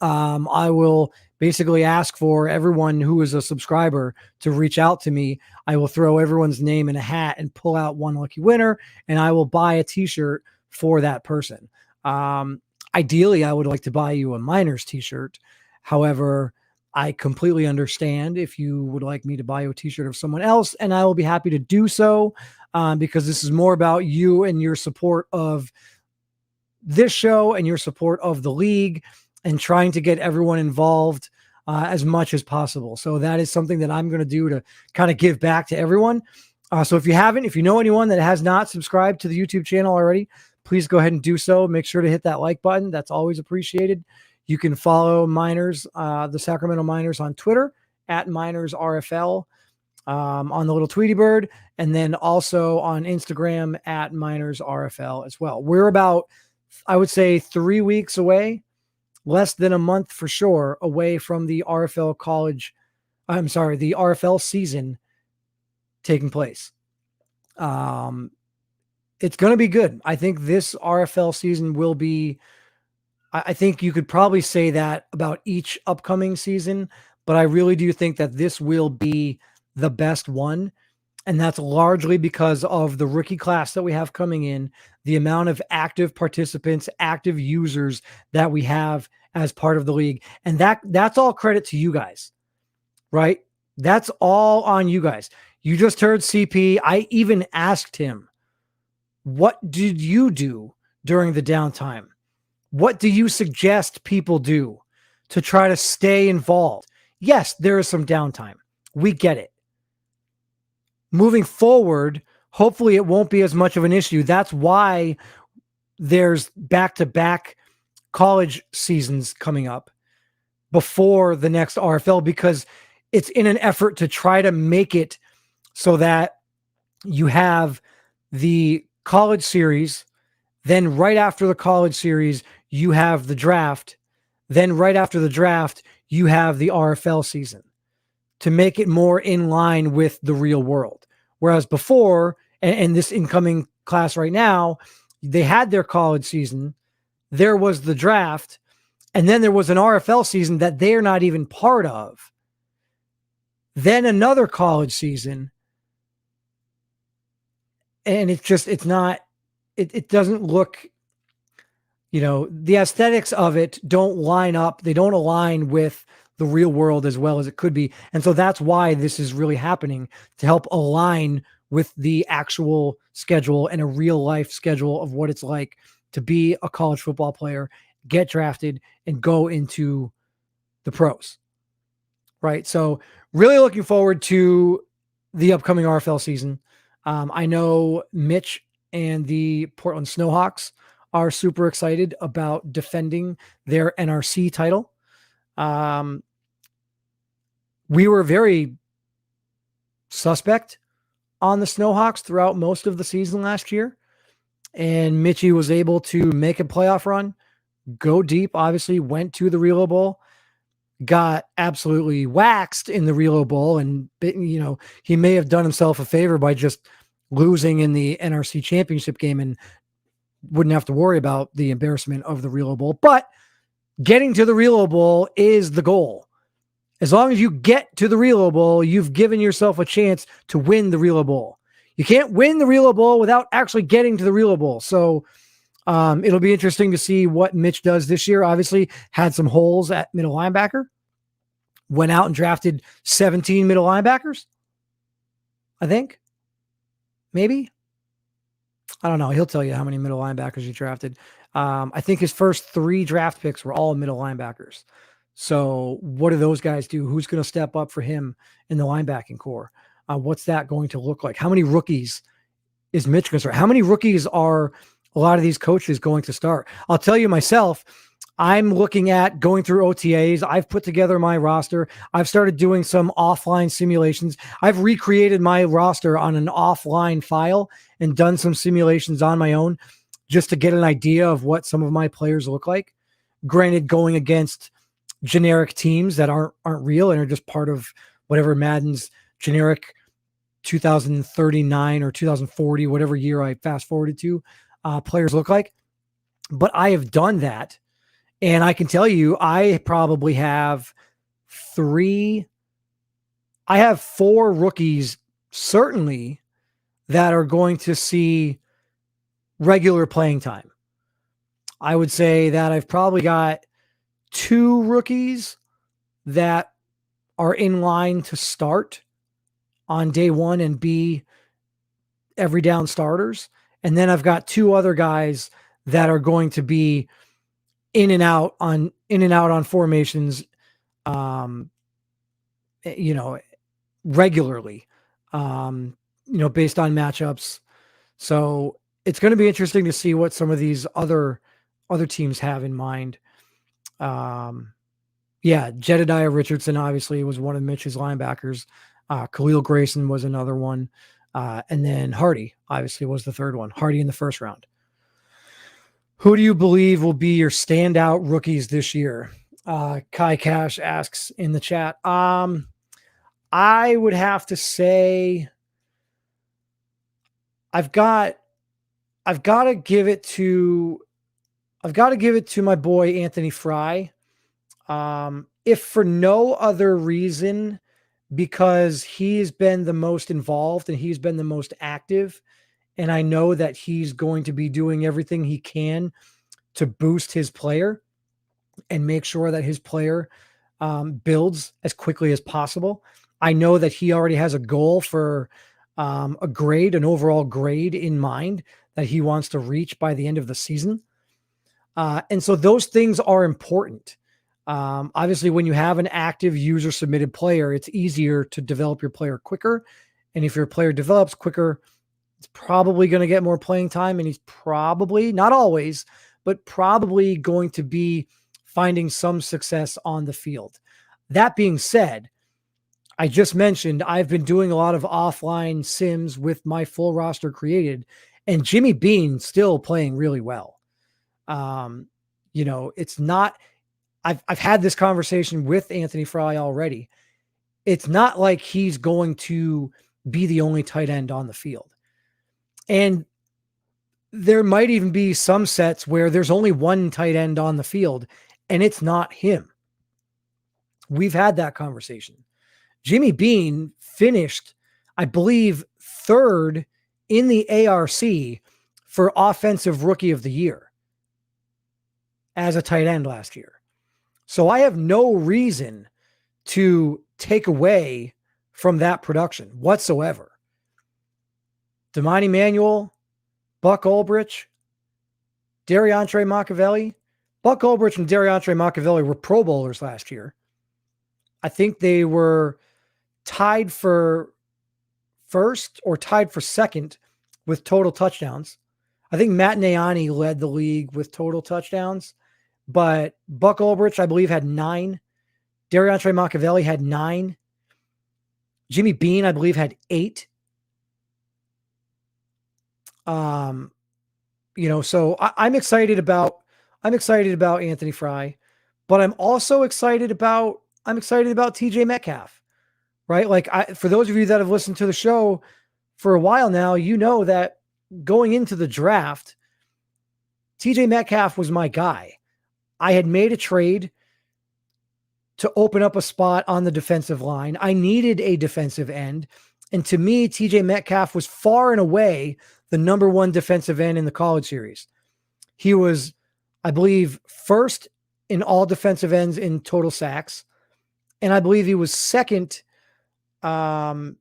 I will basically ask for everyone who is a subscriber to reach out to me. I will throw everyone's name in a hat and pull out one lucky winner, and I will buy a t-shirt for that person. Ideally, I would like to buy you a Miners t-shirt. However, I completely understand if you would like me to buy you a t-shirt of someone else, and I will be happy to do so, because this is more about you and your support of this show and your support of the league and trying to get everyone involved as much as possible. So that is something that I'm going to do to kind of give back to everyone. So if you know anyone that has not subscribed to the YouTube channel already, please go ahead and do so. Make sure to hit that like button. That's always appreciated. You can follow Miners, the Sacramento Miners on Twitter at MinersRFL, on the little Tweety Bird, and then also on Instagram at MinersRFL as well. We're about, I would say, 3 weeks away, less than a month for sure, away from the the RFL season taking place. It's going to be good. I think this RFL season will be, I think you could probably say that about each upcoming season, but I really do think that this will be the best one. And that's largely because of the rookie class that we have coming in, the amount of active participants, active users that we have as part of the league. And that's all credit to you guys, right? That's all on you guys. You just heard CP. I even asked him, what did you do during the downtime? What do you suggest people do to try to stay involved? Yes, there is some downtime. We get it. Moving forward, hopefully it won't be as much of an issue. That's why there's back-to-back college seasons coming up before the next RFL, because it's in an effort to try to make it so that you have the college series, then right after the college series, you have the draft, then right after the draft, you have the RFL season, to make it more in line with the real world. Whereas before, and this incoming class right now, they had their college season, there was the draft, and then there was an RFL season that they're not even part of. Then another college season. And it doesn't look, the aesthetics of it don't line up. They don't align with the real world as well as it could be. And so that's why this is really happening, to help align with the actual schedule and a real life schedule of what it's like to be a college football player, get drafted, and go into the pros. Right. So really looking forward to the upcoming RFL season. I know Mitch and the Portland Snowhawks are super excited about defending their NRC title. We were very suspect on the Snowhawks throughout most of the season last year, and Mitchie was able to make a playoff run, go deep, obviously went to the Relo Bowl, got absolutely waxed in the Relo Bowl, and he may have done himself a favor by just losing in the NRC championship game and wouldn't have to worry about the embarrassment of the Relo Bowl. But getting to the Relo Bowl is the goal. As long as you get to the Relo Bowl, you've given yourself a chance to win the Relo Bowl. You can't win the Relo Bowl without actually getting to the Relo Bowl. So it'll be interesting to see what Mitch does this year. Obviously, had some holes at middle linebacker. Went out and drafted 17 middle linebackers, I think. Maybe. I don't know. He'll tell you how many middle linebackers he drafted. I think his first 3 draft picks were all middle linebackers. So what do those guys do? Who's going to step up for him in the linebacking core? What's that going to look like? How many rookies is Mitch going to start? How many rookies are a lot of these coaches going to start? I'll tell you myself, I'm looking at going through OTAs. I've put together my roster. I've started doing some offline simulations. I've recreated my roster on an offline file and done some simulations on my own just to get an idea of what some of my players look like. Granted, going against generic teams that aren't real and are just part of whatever Madden's generic 2039 or 2040, whatever year I fast forwarded to, players look like. But I have done that. And I can tell you, I probably have 4 rookies, certainly, that are going to see regular playing time. I would say that I've probably got 2 rookies that are in line to start on day 1 and be every down starters. And then I've got 2 other guys that are going to be in and out on formations you know, regularly, based on matchups. So it's going to be interesting to see what some of these other teams have in mind. Jedediah Richardson obviously was one of Mitch's linebackers. Khalil Grayson was another one. And then Hardy obviously was the third one. Hardy in the first round. Who do you believe will be your standout rookies this year? Kai Cash asks in the chat. I would have to say I've got to give it to my boy Anthony Fry. If for no other reason, because he's been the most involved and he's been the most active, and I know that he's going to be doing everything he can to boost his player and make sure that his player builds as quickly as possible. I know that he already has a goal for an overall grade in mind that he wants to reach by the end of the season. And so those things are important. Obviously, when you have an active user submitted player, it's easier to develop your player quicker. And if your player develops quicker, it's probably going to get more playing time. And he's probably, not always, but probably going to be finding some success on the field. That being said, I just mentioned I've been doing a lot of offline sims with my full roster created, and Jimmy Bean still playing really well. It's not, I've had this conversation with Anthony Fry already. It's not like he's going to be the only tight end on the field. And there might even be some sets where there's only one tight end on the field and it's not him. We've had that conversation. Jimmy Bean finished, I believe, third in the ARC for Offensive Rookie of the Year as a tight end last year. So I have no reason to take away from that production whatsoever. Damani Emanuel, Buck Ulbrich, Dariantre Machiavelli. Buck Ulbrich and Dariantre Machiavelli were Pro Bowlers last year. I think they were tied for first or tied for second with total touchdowns. I think Matt Nayani led the league with total touchdowns, but Buck Ulbrich, I believe, had 9. Dariantre Machiavelli had 9. Jimmy Bean, I believe, had 8. So I'm excited about Anthony Fry, but I'm also excited about TJ Metcalf, right? Like for those of you that have listened to the show for a while now, you know that going into the draft, TJ Metcalf was my guy. I had made a trade to open up a spot on the defensive line. I needed a defensive end. And to me, TJ Metcalf was far and away the number one defensive end in the college series. He was, I believe, first in all defensive ends in total sacks. And I believe he was second. I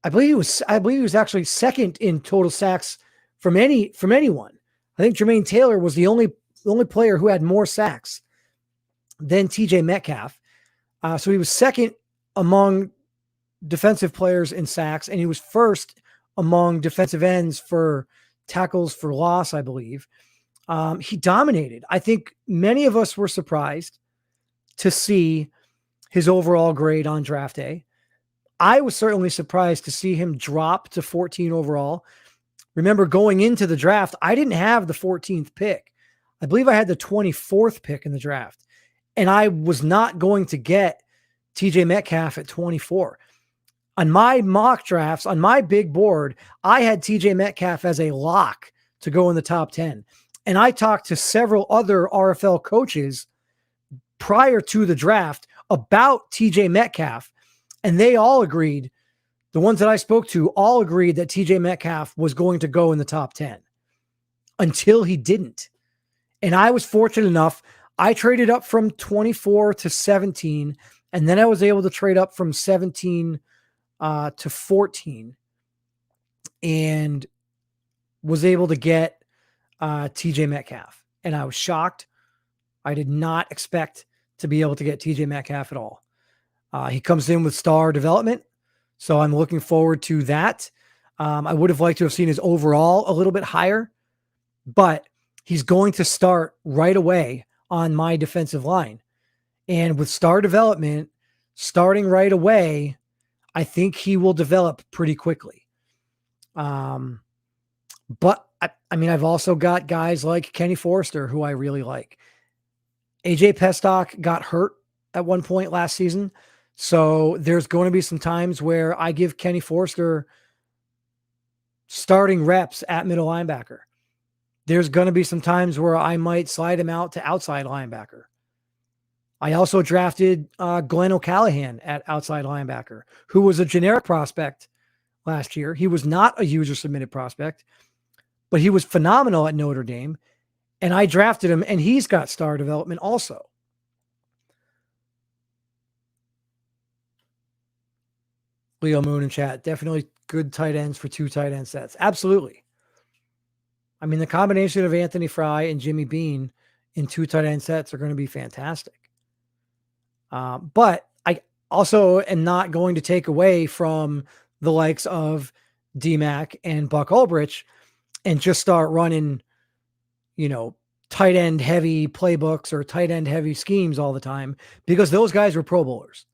believe he was actually second in total sacks from anyone. I think Jermaine Taylor was the only player who had more sacks than TJ Metcalf. So he was second among defensive players in sacks, and he was first among defensive ends for tackles for loss, I believe. He dominated. I think many of us were surprised to see his overall grade on draft day. I was certainly surprised to see him drop to 14 overall. Remember, going into the draft, I didn't have the 14th pick. I believe I had the 24th pick in the draft, and I was not going to get TJ Metcalf at 24. On my mock drafts, on my big board, I had TJ Metcalf as a lock to go in the top 10. And I talked to several other RFL coaches prior to the draft about TJ Metcalf, and they all agreed, the ones that I spoke to all agreed that TJ Metcalf was going to go in the top 10 until he didn't. And I was fortunate enough, I traded up from 24 to 17, and then I was able to trade up from 17 to 14 and was able to get TJ Metcalf. And I was shocked. I did not expect to be able to get TJ Metcalf at all. He comes in with star development, so I'm looking forward to that. I would have liked to have seen his overall a little bit higher, but he's going to start right away on my defensive line. And with star development starting right away, I think he will develop pretty quickly. But I mean, I've also got guys like Kenny Forrester, who I really like. AJ Pestock got hurt at one point last season. So there's going to be some times where I give Kenny Forrester starting reps at middle linebacker. There's going to be some times where I might slide him out to outside linebacker. I also drafted Glenn O'Callahan at outside linebacker, who was a generic prospect last year. He was not a user submitted prospect, but he was phenomenal at Notre Dame. And I drafted him, and he's got star development also. Leo Moon in chat, definitely good tight ends for 2 tight end sets. Absolutely. I mean, the combination of Anthony Fry and Jimmy Bean in 2 tight end sets are going to be fantastic. But I also am not going to take away from the likes of D-Mac and Buck Ulbrich and just start running, tight end heavy playbooks or tight end heavy schemes all the time, because those guys were Pro Bowlers.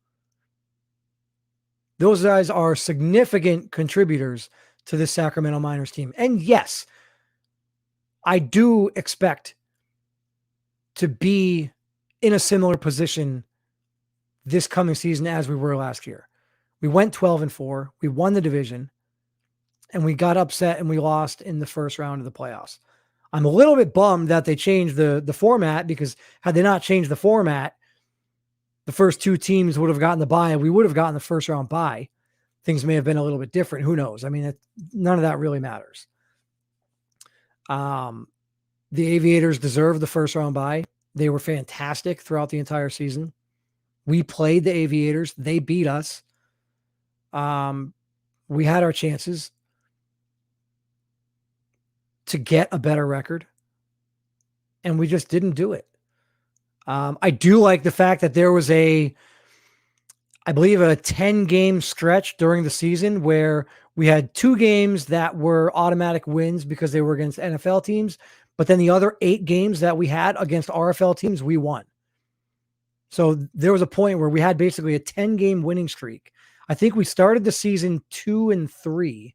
Those guys are significant contributors to this Sacramento Miners team. And yes, I do expect to be in a similar position this coming season as we were last year. We went 12-4. We won the division, and we got upset and we lost in the first round of the playoffs. I'm a little bit bummed that they changed the format, because had they not changed the format, the first 2 teams would have gotten the bye, and we would have gotten the first round bye. Things may have been a little bit different. Who knows? I mean, none of that really matters. The Aviators deserved the first round bye. They were fantastic throughout the entire season. We played the Aviators. They beat us. We had our chances to get a better record, and we just didn't do it. I do like the fact that there was I believe a 10-game stretch during the season where we had 2 games that were automatic wins because they were against NFL teams, but then the other 8 games that we had against RFL teams, we won. So there was a point where we had basically a 10-game winning streak. I think we started the season 2-3,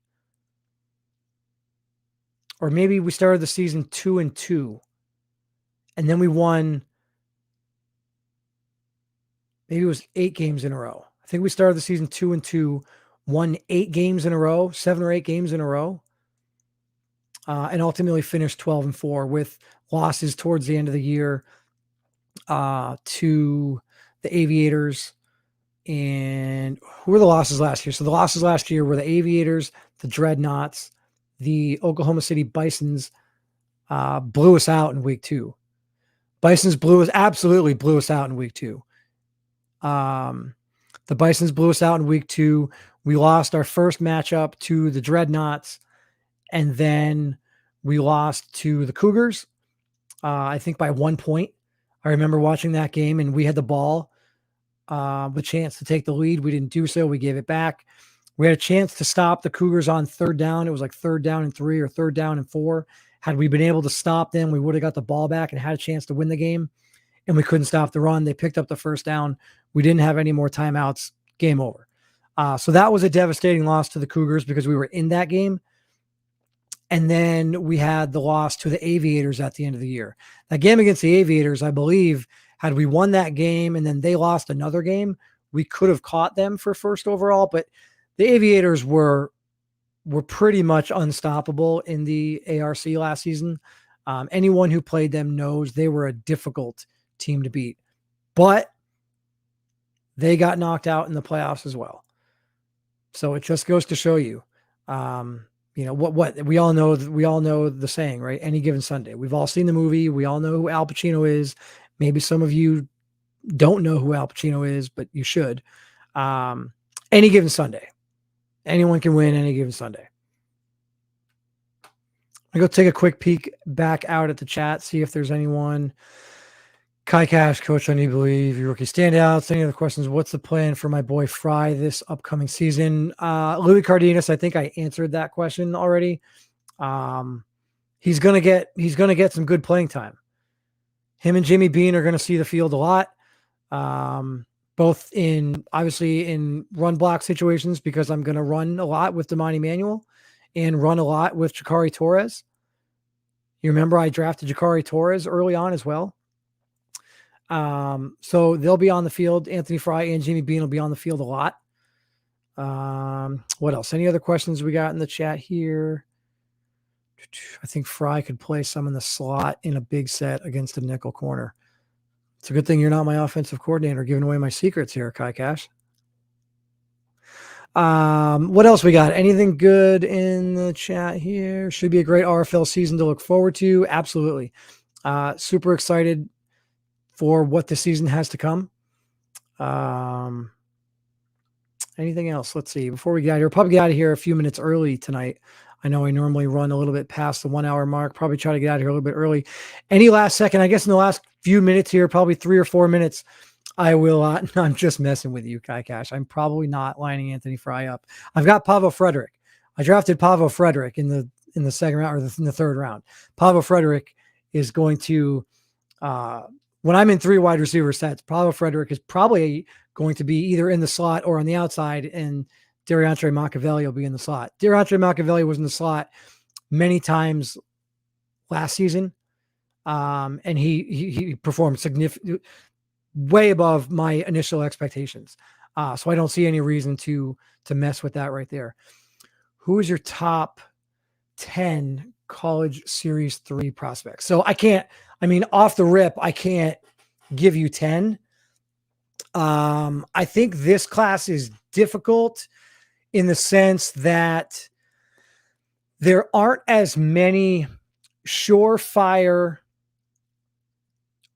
or maybe we started the season 2-2, and then we won. Maybe it was 8 games in a row. I think we started the season 2-2, won 8 games in a row, 7 or 8 games in a row, and ultimately finished 12-4 with losses towards the end of the year to the Aviators. And who were the losses last year? So the losses last year were the Aviators, the Dreadnoughts, the Oklahoma City Bisons blew us out in week 2. Bisons absolutely blew us out in week 2. The Bisons blew us out in week 2. We lost our first matchup to the Dreadnoughts, and then we lost to the Cougars, I think by 1 point. I remember watching that game, and we had the ball, the chance to take the lead. We didn't do so. We gave it back. We had a chance to stop the Cougars on 3rd down. It was like 3rd down and 3 or 3rd down and 4. Had we been able to stop them, we would have got the ball back and had a chance to win the game. And we couldn't stop the run. They picked up the first down. We didn't have any more timeouts. Game over. So that was a devastating loss to the Cougars because we were in that game. And then we had the loss to the Aviators at the end of the year. That game against the Aviators, I believe, had we won that game and then they lost another game, we could have caught them for first overall. But the Aviators were pretty much unstoppable in the ARC last season. Anyone who played them knows they were a difficult team to beat. But they got knocked out in the playoffs as well. So it just goes to show you, what we all know the saying, right? Any given Sunday. We've all seen the movie. We all know who Al Pacino is. Maybe some of you don't know who Al Pacino is, but you should. Any given Sunday. Anyone can win any given Sunday. I go take a quick peek back out at the chat, see if there's anyone Kai Cash, Coach, I need to believe your rookie standouts. Any other questions? What's the plan for my boy Fry this upcoming season? Louis Cardenas, I think I answered that question already. He's gonna get some good playing time. Him and Jimmy Bean are gonna see the field a lot. Both obviously in run block situations, because I'm gonna run a lot with Damani Manuel and run a lot with Jacari Torres. You remember I drafted Jacari Torres early on as well. So they'll be on the field. Anthony Fry and Jimmy Bean will be on the field a lot. What else? Any other questions we got in the chat here? I think Fry could play some in the slot in a big set against a nickel corner. It's a good thing you're not my offensive coordinator giving away my secrets here, Kai Cash. What else we got? Anything good in the chat here? Should be a great RFL season to look forward to. Absolutely. Super excited for what the season has to come. Anything else? Let's see. Before we get out of here, probably get out of here a few minutes early tonight. I know I normally run a little bit past the 1 hour mark. Probably try to get out of here a little bit early. Any last second, I guess in the last few minutes here, probably 3 or 4 minutes, I will. No, I'm just messing with you, Kai Cash. I'm probably not lining Anthony Fry up. I've got Pavel Frederick. I drafted Pavel Frederick in the second round, or in the third round. Pavel Frederick is going to, when I'm in 3 wide receiver sets, Pavel Frederick is probably going to be either in the slot or on the outside, and Dariantre Machiavelli will be in the slot. Dariantre Machiavelli was in the slot many times last season, and he performed significant, way above my initial expectations. So I don't see any reason to mess with that right there. Who is your top 10 college series 3 prospects? So off the rip, I can't give you 10. I think this class is difficult in the sense that there aren't as many surefire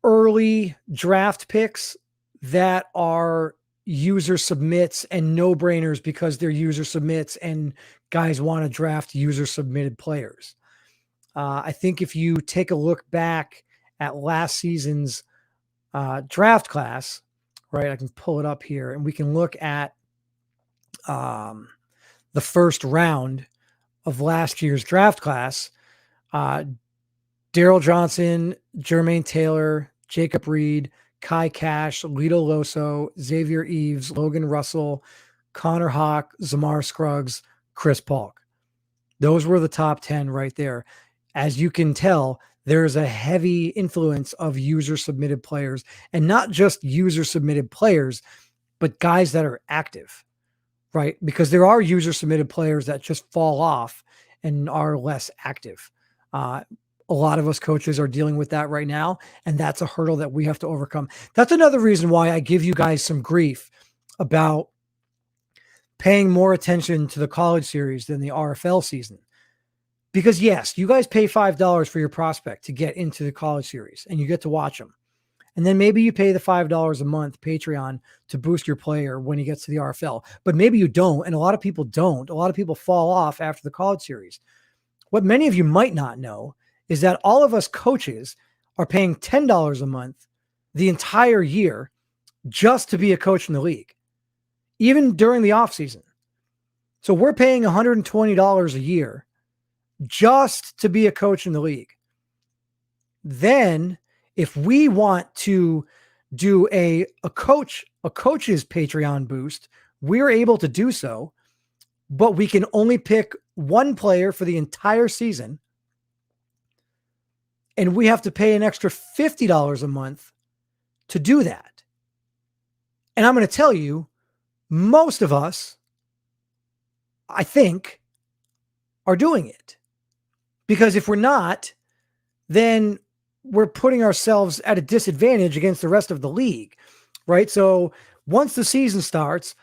early draft picks that are user submits and no-brainers because they're user submits and guys want to draft user submitted players. I think if you take a look back at last season's draft class, right, I can pull it up here and we can look at the first round of last year's draft class. Daryl Johnson, Jermaine Taylor, Jacob Reed, Kai Cash, Lito Loso, Xavier Eves, Logan Russell, Connor Hawk, Zamar Scruggs, Chris Polk. Those were the top 10 right there. As you can tell, there's a heavy influence of user submitted players, and not just user submitted players, but guys that are active, right? Because there are user submitted players that just fall off and are less active. A lot of us coaches are dealing with that right now, and that's a hurdle that we have to overcome. That's another reason why I give you guys some grief about paying more attention to the college series than the RFL season. Because yes, you guys pay $5 for your prospect to get into the college series, and you get to watch them. And then maybe you pay the $5 a month Patreon to boost your player when he gets to the RFL. But maybe you don't, and a lot of people don't. A lot of people fall off after the college series. What many of you might not know is that all of us coaches are paying $10 a month the entire year just to be a coach in the league, even during the off season. So we're paying $120 a year just to be a coach in the league. Then if we want to do a coach's Patreon boost, we're able to do so, but we can only pick one player for the entire season. And we have to pay an extra $50 a month to do that. And I'm going to tell you, most of us, I think, are doing it. Because if we're not, then we're putting ourselves at a disadvantage against the rest of the league, right? So once the season starts,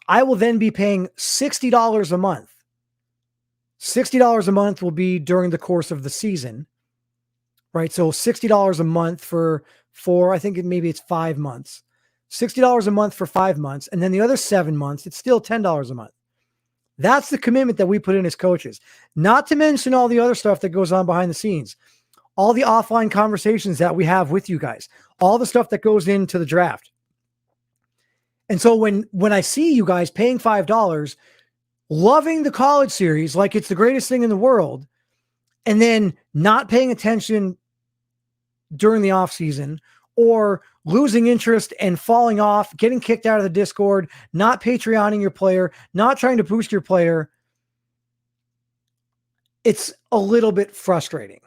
I will then be paying $60 a month. $60 a month will be during the course of the season. Right. So $60 a month for I think maybe it's 5 months, $60 a month for 5 months. And then the other 7 months, it's still $10 a month. That's the commitment that we put in as coaches, not to mention all the other stuff that goes on behind the scenes. all the offline conversations that we have with you guys, all the stuff that goes into the draft. And so when I see you guys paying $5, loving the college series like it's the greatest thing in the world, and then not paying attention during the off season, or losing interest and falling off, getting kicked out of the Discord, not Patreoning your player, not trying to boost your player, it's a little bit frustrating.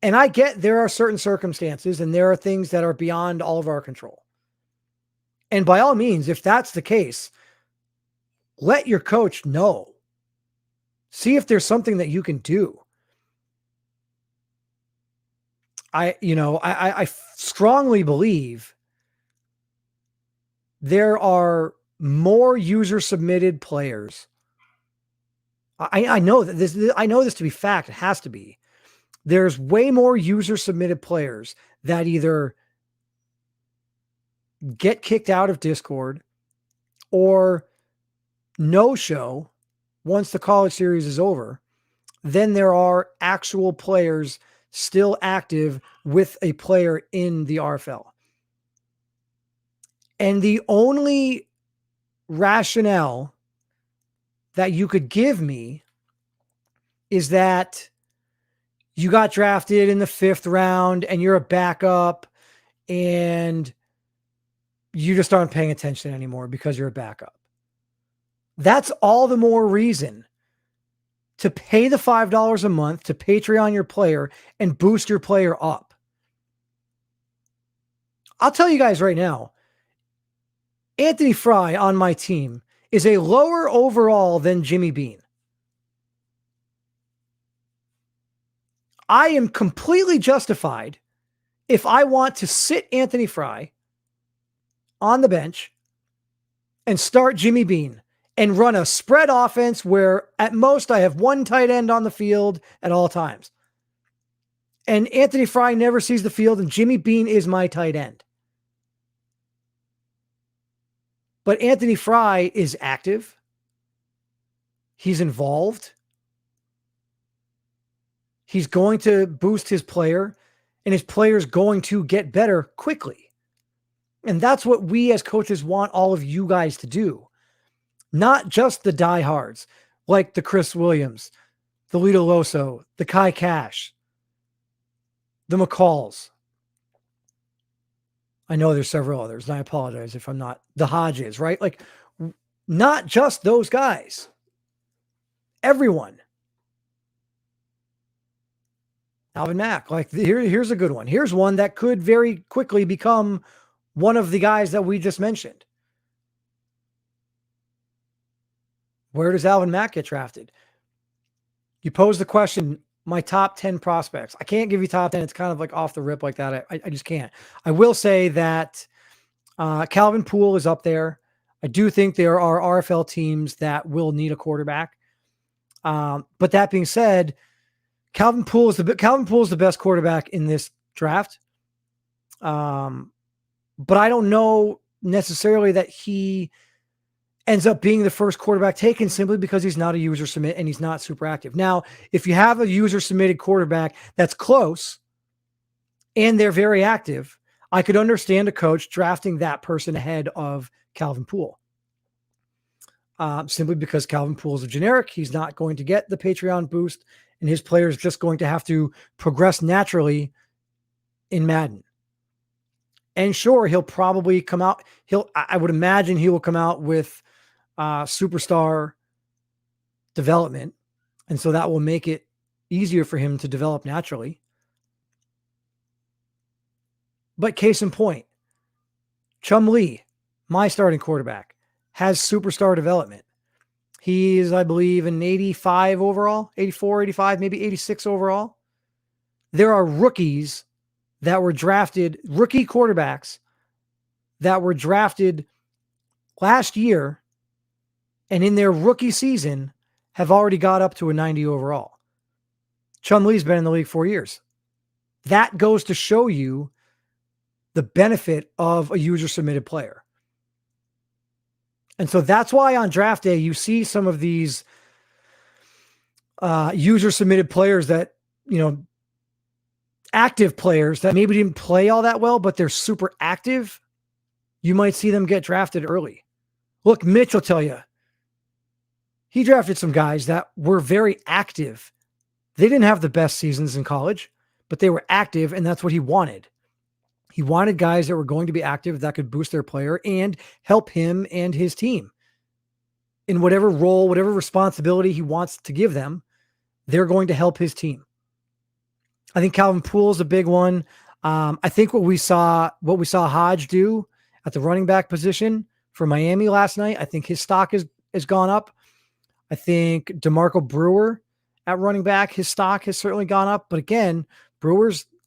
And I get there are certain circumstances and there are things that are beyond all of our control. And by all means, if that's the case, let your coach know. See if there's something that you can do. I strongly believe there are more user submitted players. I know that I know this to be fact. It has to be. There's way more user submitted players that either get kicked out of Discord or no show once the college series is over than there are actual players still active with a player in the RFL. And the only rationale that you could give me is that you got drafted in the 5th round and you're a backup and you just aren't paying attention anymore because you're a backup. That's all the more reason to pay the $5 a month to Patreon your player and boost your player up. I'll tell you guys right now, Anthony Fry on my team is a lower overall than Jimmy Bean. I am completely justified if I want to sit Anthony Fry on the bench and start Jimmy Bean and run a spread offense where at most I have one tight end on the field at all times. And Anthony Fry never sees the field and Jimmy Bean is my tight end. But Anthony Fry is active. He's involved. He's going to boost his player, and his player is going to get better quickly. And that's what we as coaches want all of you guys to do. Not just the diehards, like the Chris Williams, the Lito Loso, the Kai Cash, the McCalls. I know there's several others, and I apologize if I'm not. The Hodges, right? Like, not just those guys. Everyone. Alvin Mack, like here's a good one. Here's one that could very quickly become one of the guys that we just mentioned. Where does Alvin Mack get drafted? You pose the question, my top 10 prospects. I can't give you top 10. It's kind of like off the rip like that. I just can't. I will say that Calvin Poole is up there. I do think there are RFL teams that will need a quarterback. But that being said, Calvin Poole is the best quarterback in this draft. But I don't know necessarily that he ends up being the first quarterback taken simply because he's not a user submit and he's not super active. Now, if you have a user submitted quarterback that's close and they're very active, I could understand a coach drafting that person ahead of Calvin Poole. Simply because Calvin Poole is a generic. He's not going to get the Patreon boost, and his player is just going to have to progress naturally in Madden. And sure, he'll probably come out. I would imagine he will come out with superstar development. And so that will make it easier for him to develop naturally. But case in point, Chum Lee, my starting quarterback, has superstar development. He is, I believe, an 85 overall, 84, 85, maybe 86 overall. There are rookies that were drafted, rookie quarterbacks that were drafted last year and in their rookie season have already got up to a 90 overall. Chum Lee's been in the league 4 years. That goes to show you the benefit of a user-submitted player. And so that's why on draft day, you see some of these user-submitted players that, active players that maybe didn't play all that well, but they're super active, you might see them get drafted early. Look, Mitch will tell you, he drafted some guys that were very active. They didn't have the best seasons in college, but they were active, and that's what he wanted. He wanted guys that were going to be active that could boost their player and help him and his team in whatever role, whatever responsibility he wants to give them. They're going to help his team. I think Calvin Poole is a big one. I think what we saw Hodge do at the running back position for Miami last night, I think his stock has gone up. I think DeMarco Brewer at running back, his stock has certainly gone up. But again,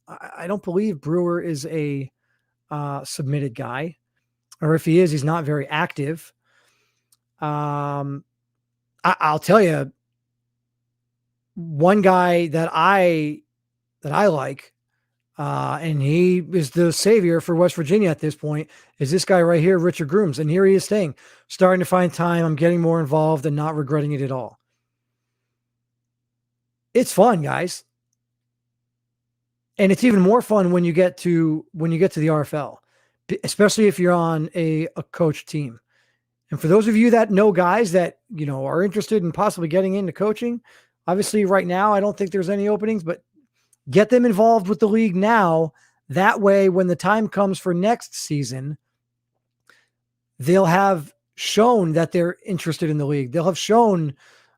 I don't believe Brewer is a submitted guy, or if he is, he's not very active. I'll tell you, one guy that I like, and he is the savior for West Virginia at this point, is this guy right here, Richard Grooms. And here he is saying, starting to find time. I'm getting more involved and not regretting it at all. It's fun, guys. And it's even more fun when you get to the RFL, especially if you're on a coach team. And for those of you that know guys that, are interested in possibly getting into coaching, obviously right now, I don't think there's any openings, but get them involved with the league now. That way, when the time comes for next season, they'll have shown that they're interested in the league. They'll have shown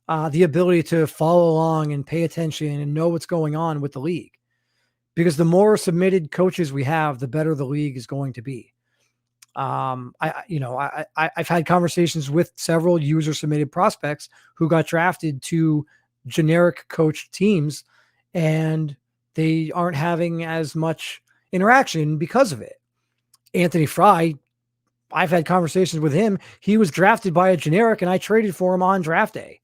the ability to follow along and pay attention and know what's going on with the league. Because the more submitted coaches we have, the better the league is going to be. I've had conversations with several user submitted prospects who got drafted to generic coach teams, and they aren't having as much interaction because of it. Anthony Fry, I've had conversations with him. He was drafted by a generic, and I traded for him on draft day.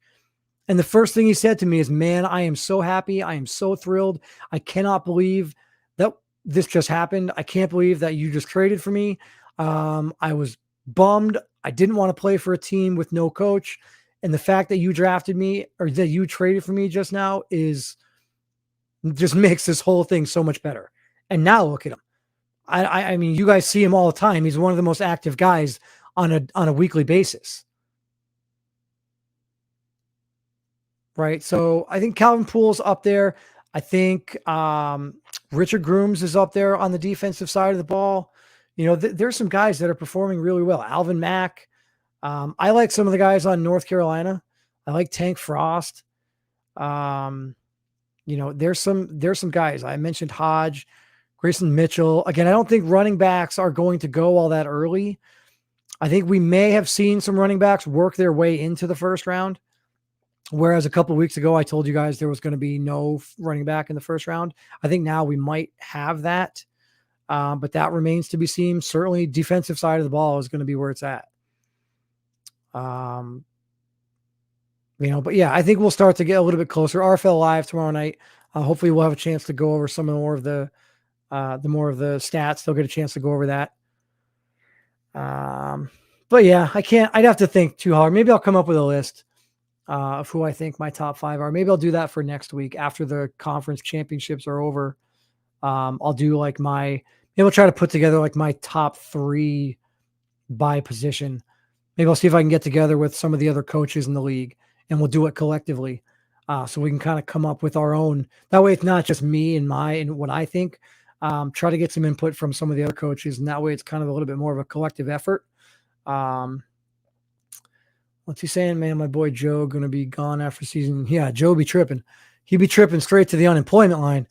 And the first thing he said to me is, man, I am so happy. I am so thrilled. I cannot believe that this just happened. I can't believe that you just traded for me. I was bummed. I didn't want to play for a team with no coach. And the fact that you drafted me, or that you traded for me just now, just makes this whole thing so much better. And now look at him. I mean, you guys see him all the time. He's one of the most active guys on a weekly basis. Right. So I think Calvin Poole's up there. I think Richard Grooms is up there on the defensive side of the ball. There's some guys that are performing really well. Alvin Mack. I like some of the guys on North Carolina. I like Tank Frost. There's some guys. I mentioned Hodge, Grayson Mitchell. Again, I don't think running backs are going to go all that early. I think we may have seen some running backs work their way into the first round. Whereas a couple of weeks ago, I told you guys there was going to be no running back in the first round. I think now we might have that, but that remains to be seen. Certainly defensive side of the ball is going to be where it's at. But yeah, I think we'll start to get a little bit closer. RFL Live tomorrow night. Hopefully we'll have a chance to go over some more of the stats. They'll get a chance to go over that. But yeah, I'd have to think too hard. Maybe I'll come up with a list of who I think my top 5 are. Maybe I'll do that for next week after the conference championships are over. I'll do maybe I'll try to put together my top 3 by position. Maybe I'll see if I can get together with some of the other coaches in the league, and we'll do it collectively. So we can kind of come up with our own. That way it's not just me and what I think. Try to get some input from some of the other coaches, and that way it's kind of a little bit more of a collective effort. What's he saying, man? My boy Joe going to be gone after season. Yeah, Joe be tripping. He'd be tripping straight to the unemployment line.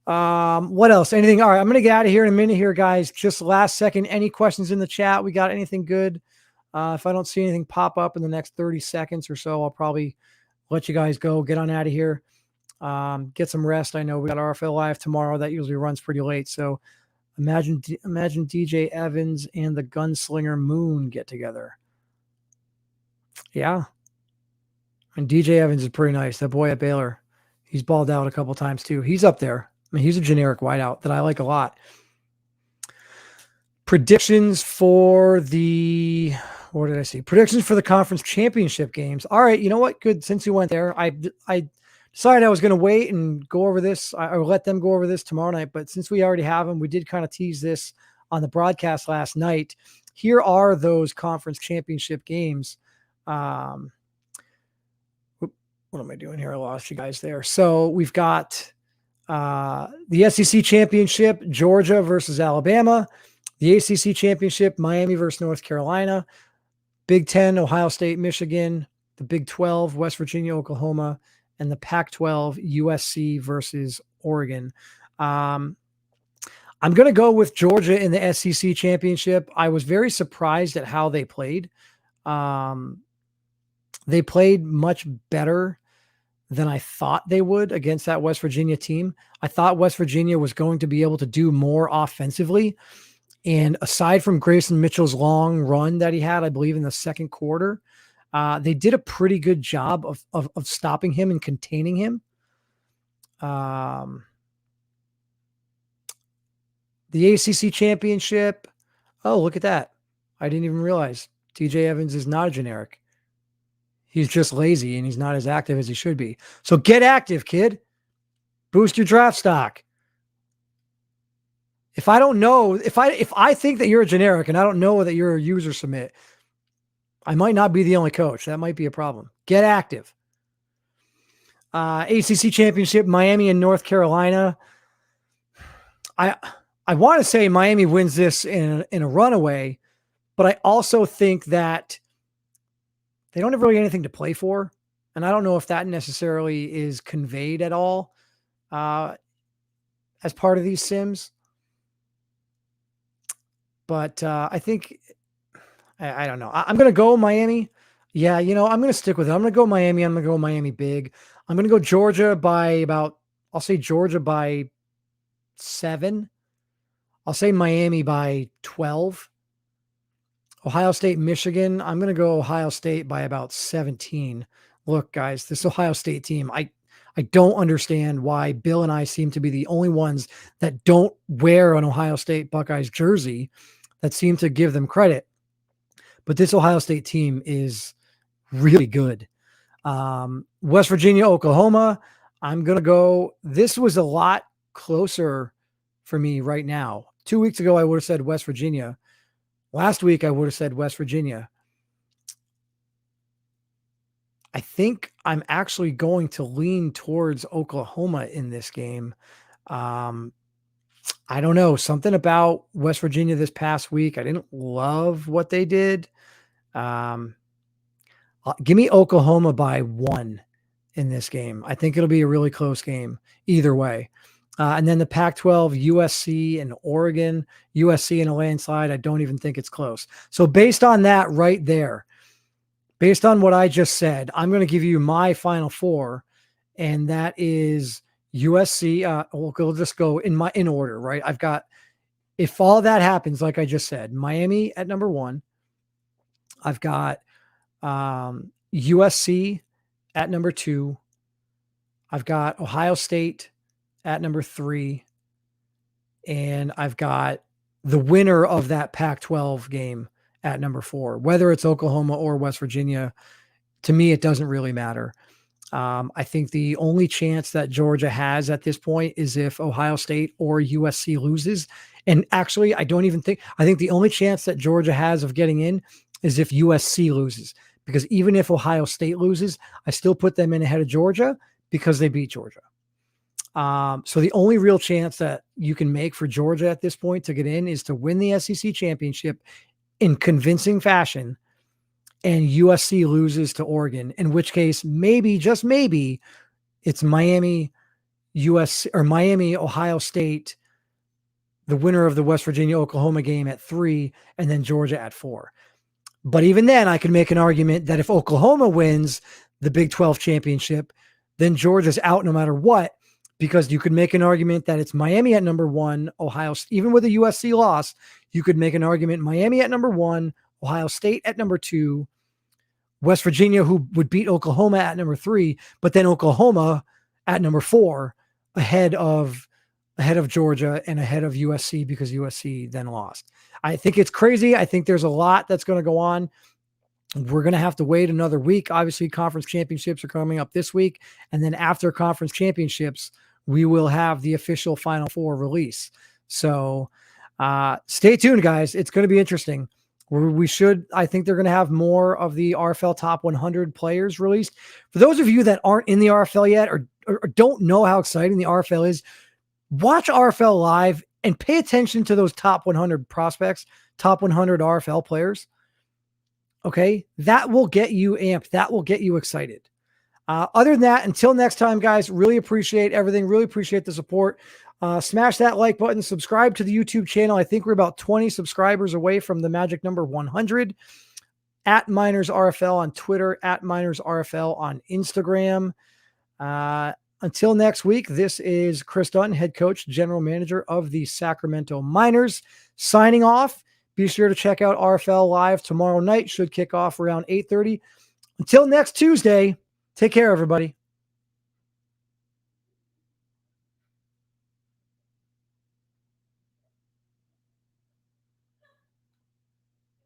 What else? Anything? All right, I'm going to get out of here in a minute here, guys. Just last second. Any questions in the chat? We got anything good? If I don't see anything pop up in the next 30 seconds or so, I'll probably let you guys go. Get on out of here. Get some rest. I know we got RFL Live tomorrow. That usually runs pretty late. So imagine DJ Evans and the Gunslinger Moon get together. Yeah. And DJ Evans is pretty nice. That boy at Baylor, he's balled out a couple times too. He's up there. I mean, he's a generic wideout that I like a lot. Predictions for the Predictions for the conference championship games. All right. You know what? Good. Since you went there, I Decided I was going to wait and go over this. I let them go over this tomorrow night, but since we already have them, we did kind of tease this on the broadcast last night. Here are those conference championship games. What am I doing here? I lost you guys there. So we've got the SEC championship, Georgia versus Alabama. The ACC championship, Miami versus North Carolina. Big 10, Ohio State, Michigan. The Big 12, West Virginia, Oklahoma. And the Pac-12, USC versus Oregon. I'm going to go with Georgia in the SEC championship. I was very surprised at how they played. They played much better than I thought they would against that West Virginia team. I thought West Virginia was going to be able to do more offensively. And aside from Grayson Mitchell's long run that he had, I believe in the second quarter, they did a pretty good job of stopping him and containing him. The ACC championship. Oh, look at that. I didn't even realize TJ Evans is not a generic. He's just lazy and he's not as active as he should be. So get active, kid. Boost your draft stock. If I don't know, if I think that you're a generic and I don't know that you're a user submit, I might not be the only coach. That might be a problem. Get active. ACC championship, Miami and North Carolina. I want to say Miami wins this in a runaway, but I also think that they don't have really anything to play for. And I don't know if that necessarily is conveyed at all as part of these sims. But I think, I don't know. I'm going to go Miami. Yeah, I'm going to stick with it. I'm going to go Miami. I'm going to go Miami big. I'm going to go Georgia by about, I'll say Georgia by 7. I'll say Miami by 12. Ohio State, Michigan. I'm going to go Ohio State by about 17. Look, guys, this Ohio State team, I don't understand why Bill and I seem to be the only ones that don't wear an Ohio State Buckeyes jersey that seem to give them credit. But this Ohio State team is really good. West Virginia, Oklahoma. I'm going to go. This was a lot closer for me right now. 2 weeks ago, I would have said West Virginia. Last week, I would have said West Virginia. I think I'm actually going to lean towards Oklahoma in this game. I don't know. Something about West Virginia this past week. I didn't love what they did. Give me Oklahoma by 1 in this game. I think it'll be a really close game either way. And then the Pac-12, USC and Oregon, USC in a landslide. I don't even think it's close. So based on that right there, based on what I just said, I'm going to give you my final 4, and that is USC. We'll just go in order, right? I've got, if all that happens, like I just said, Miami at number 1. I've got USC at number 2. I've got Ohio State at number 3. And I've got the winner of that Pac-12 game at number 4. Whether it's Oklahoma or West Virginia, to me, it doesn't really matter. I think the only chance that Georgia has at this point is if Ohio State or USC loses. And actually, I think the only chance that Georgia has of getting in is if USC loses. Because even if Ohio State loses, I still put them in ahead of Georgia because they beat Georgia. So the only real chance that you can make for Georgia at this point to get in is to win the SEC championship in convincing fashion, and USC loses to Oregon, in which case maybe, just maybe, it's Miami, USC, or Miami, Ohio State, the winner of the West Virginia, Oklahoma game at 3, and then Georgia at 4. But even then, I can make an argument that if Oklahoma wins the Big 12 championship, then Georgia's out no matter what, because you could make an argument that it's Miami at number 1, Ohio, even with a USC loss, you could make an argument Miami at number 1, Ohio State at number 2, West Virginia, who would beat Oklahoma at number 3, but then Oklahoma at number 4, ahead of Georgia and ahead of USC because USC then lost. I think it's crazy. I think there's a lot that's going to go on. we're going to have to wait another week. Obviously, conference championships are coming up this week. And then after conference championships, we will have the official Final Four release. So stay tuned, guys. It's going to be interesting. I think they're going to have more of the RFL top 100 players released. For those of you that aren't in the RFL yet or don't know how exciting the RFL is, watch RFL live and pay attention to those top 100 prospects, top 100 RFL players. Okay, that will get you amped. That will get you excited. Other than that, until next time, guys, really appreciate everything. Really appreciate the support. Smash that like button. Subscribe to the YouTube channel. I think we're about 20 subscribers away from the magic number 100. At Miners RFL on Twitter. At Miners RFL on Instagram. Until next week, this is Chris Dunn, head coach, general manager of the Sacramento Miners, signing off. Be sure to check out RFL Live tomorrow night. Should kick off around 8:30. Until next Tuesday, take care, everybody.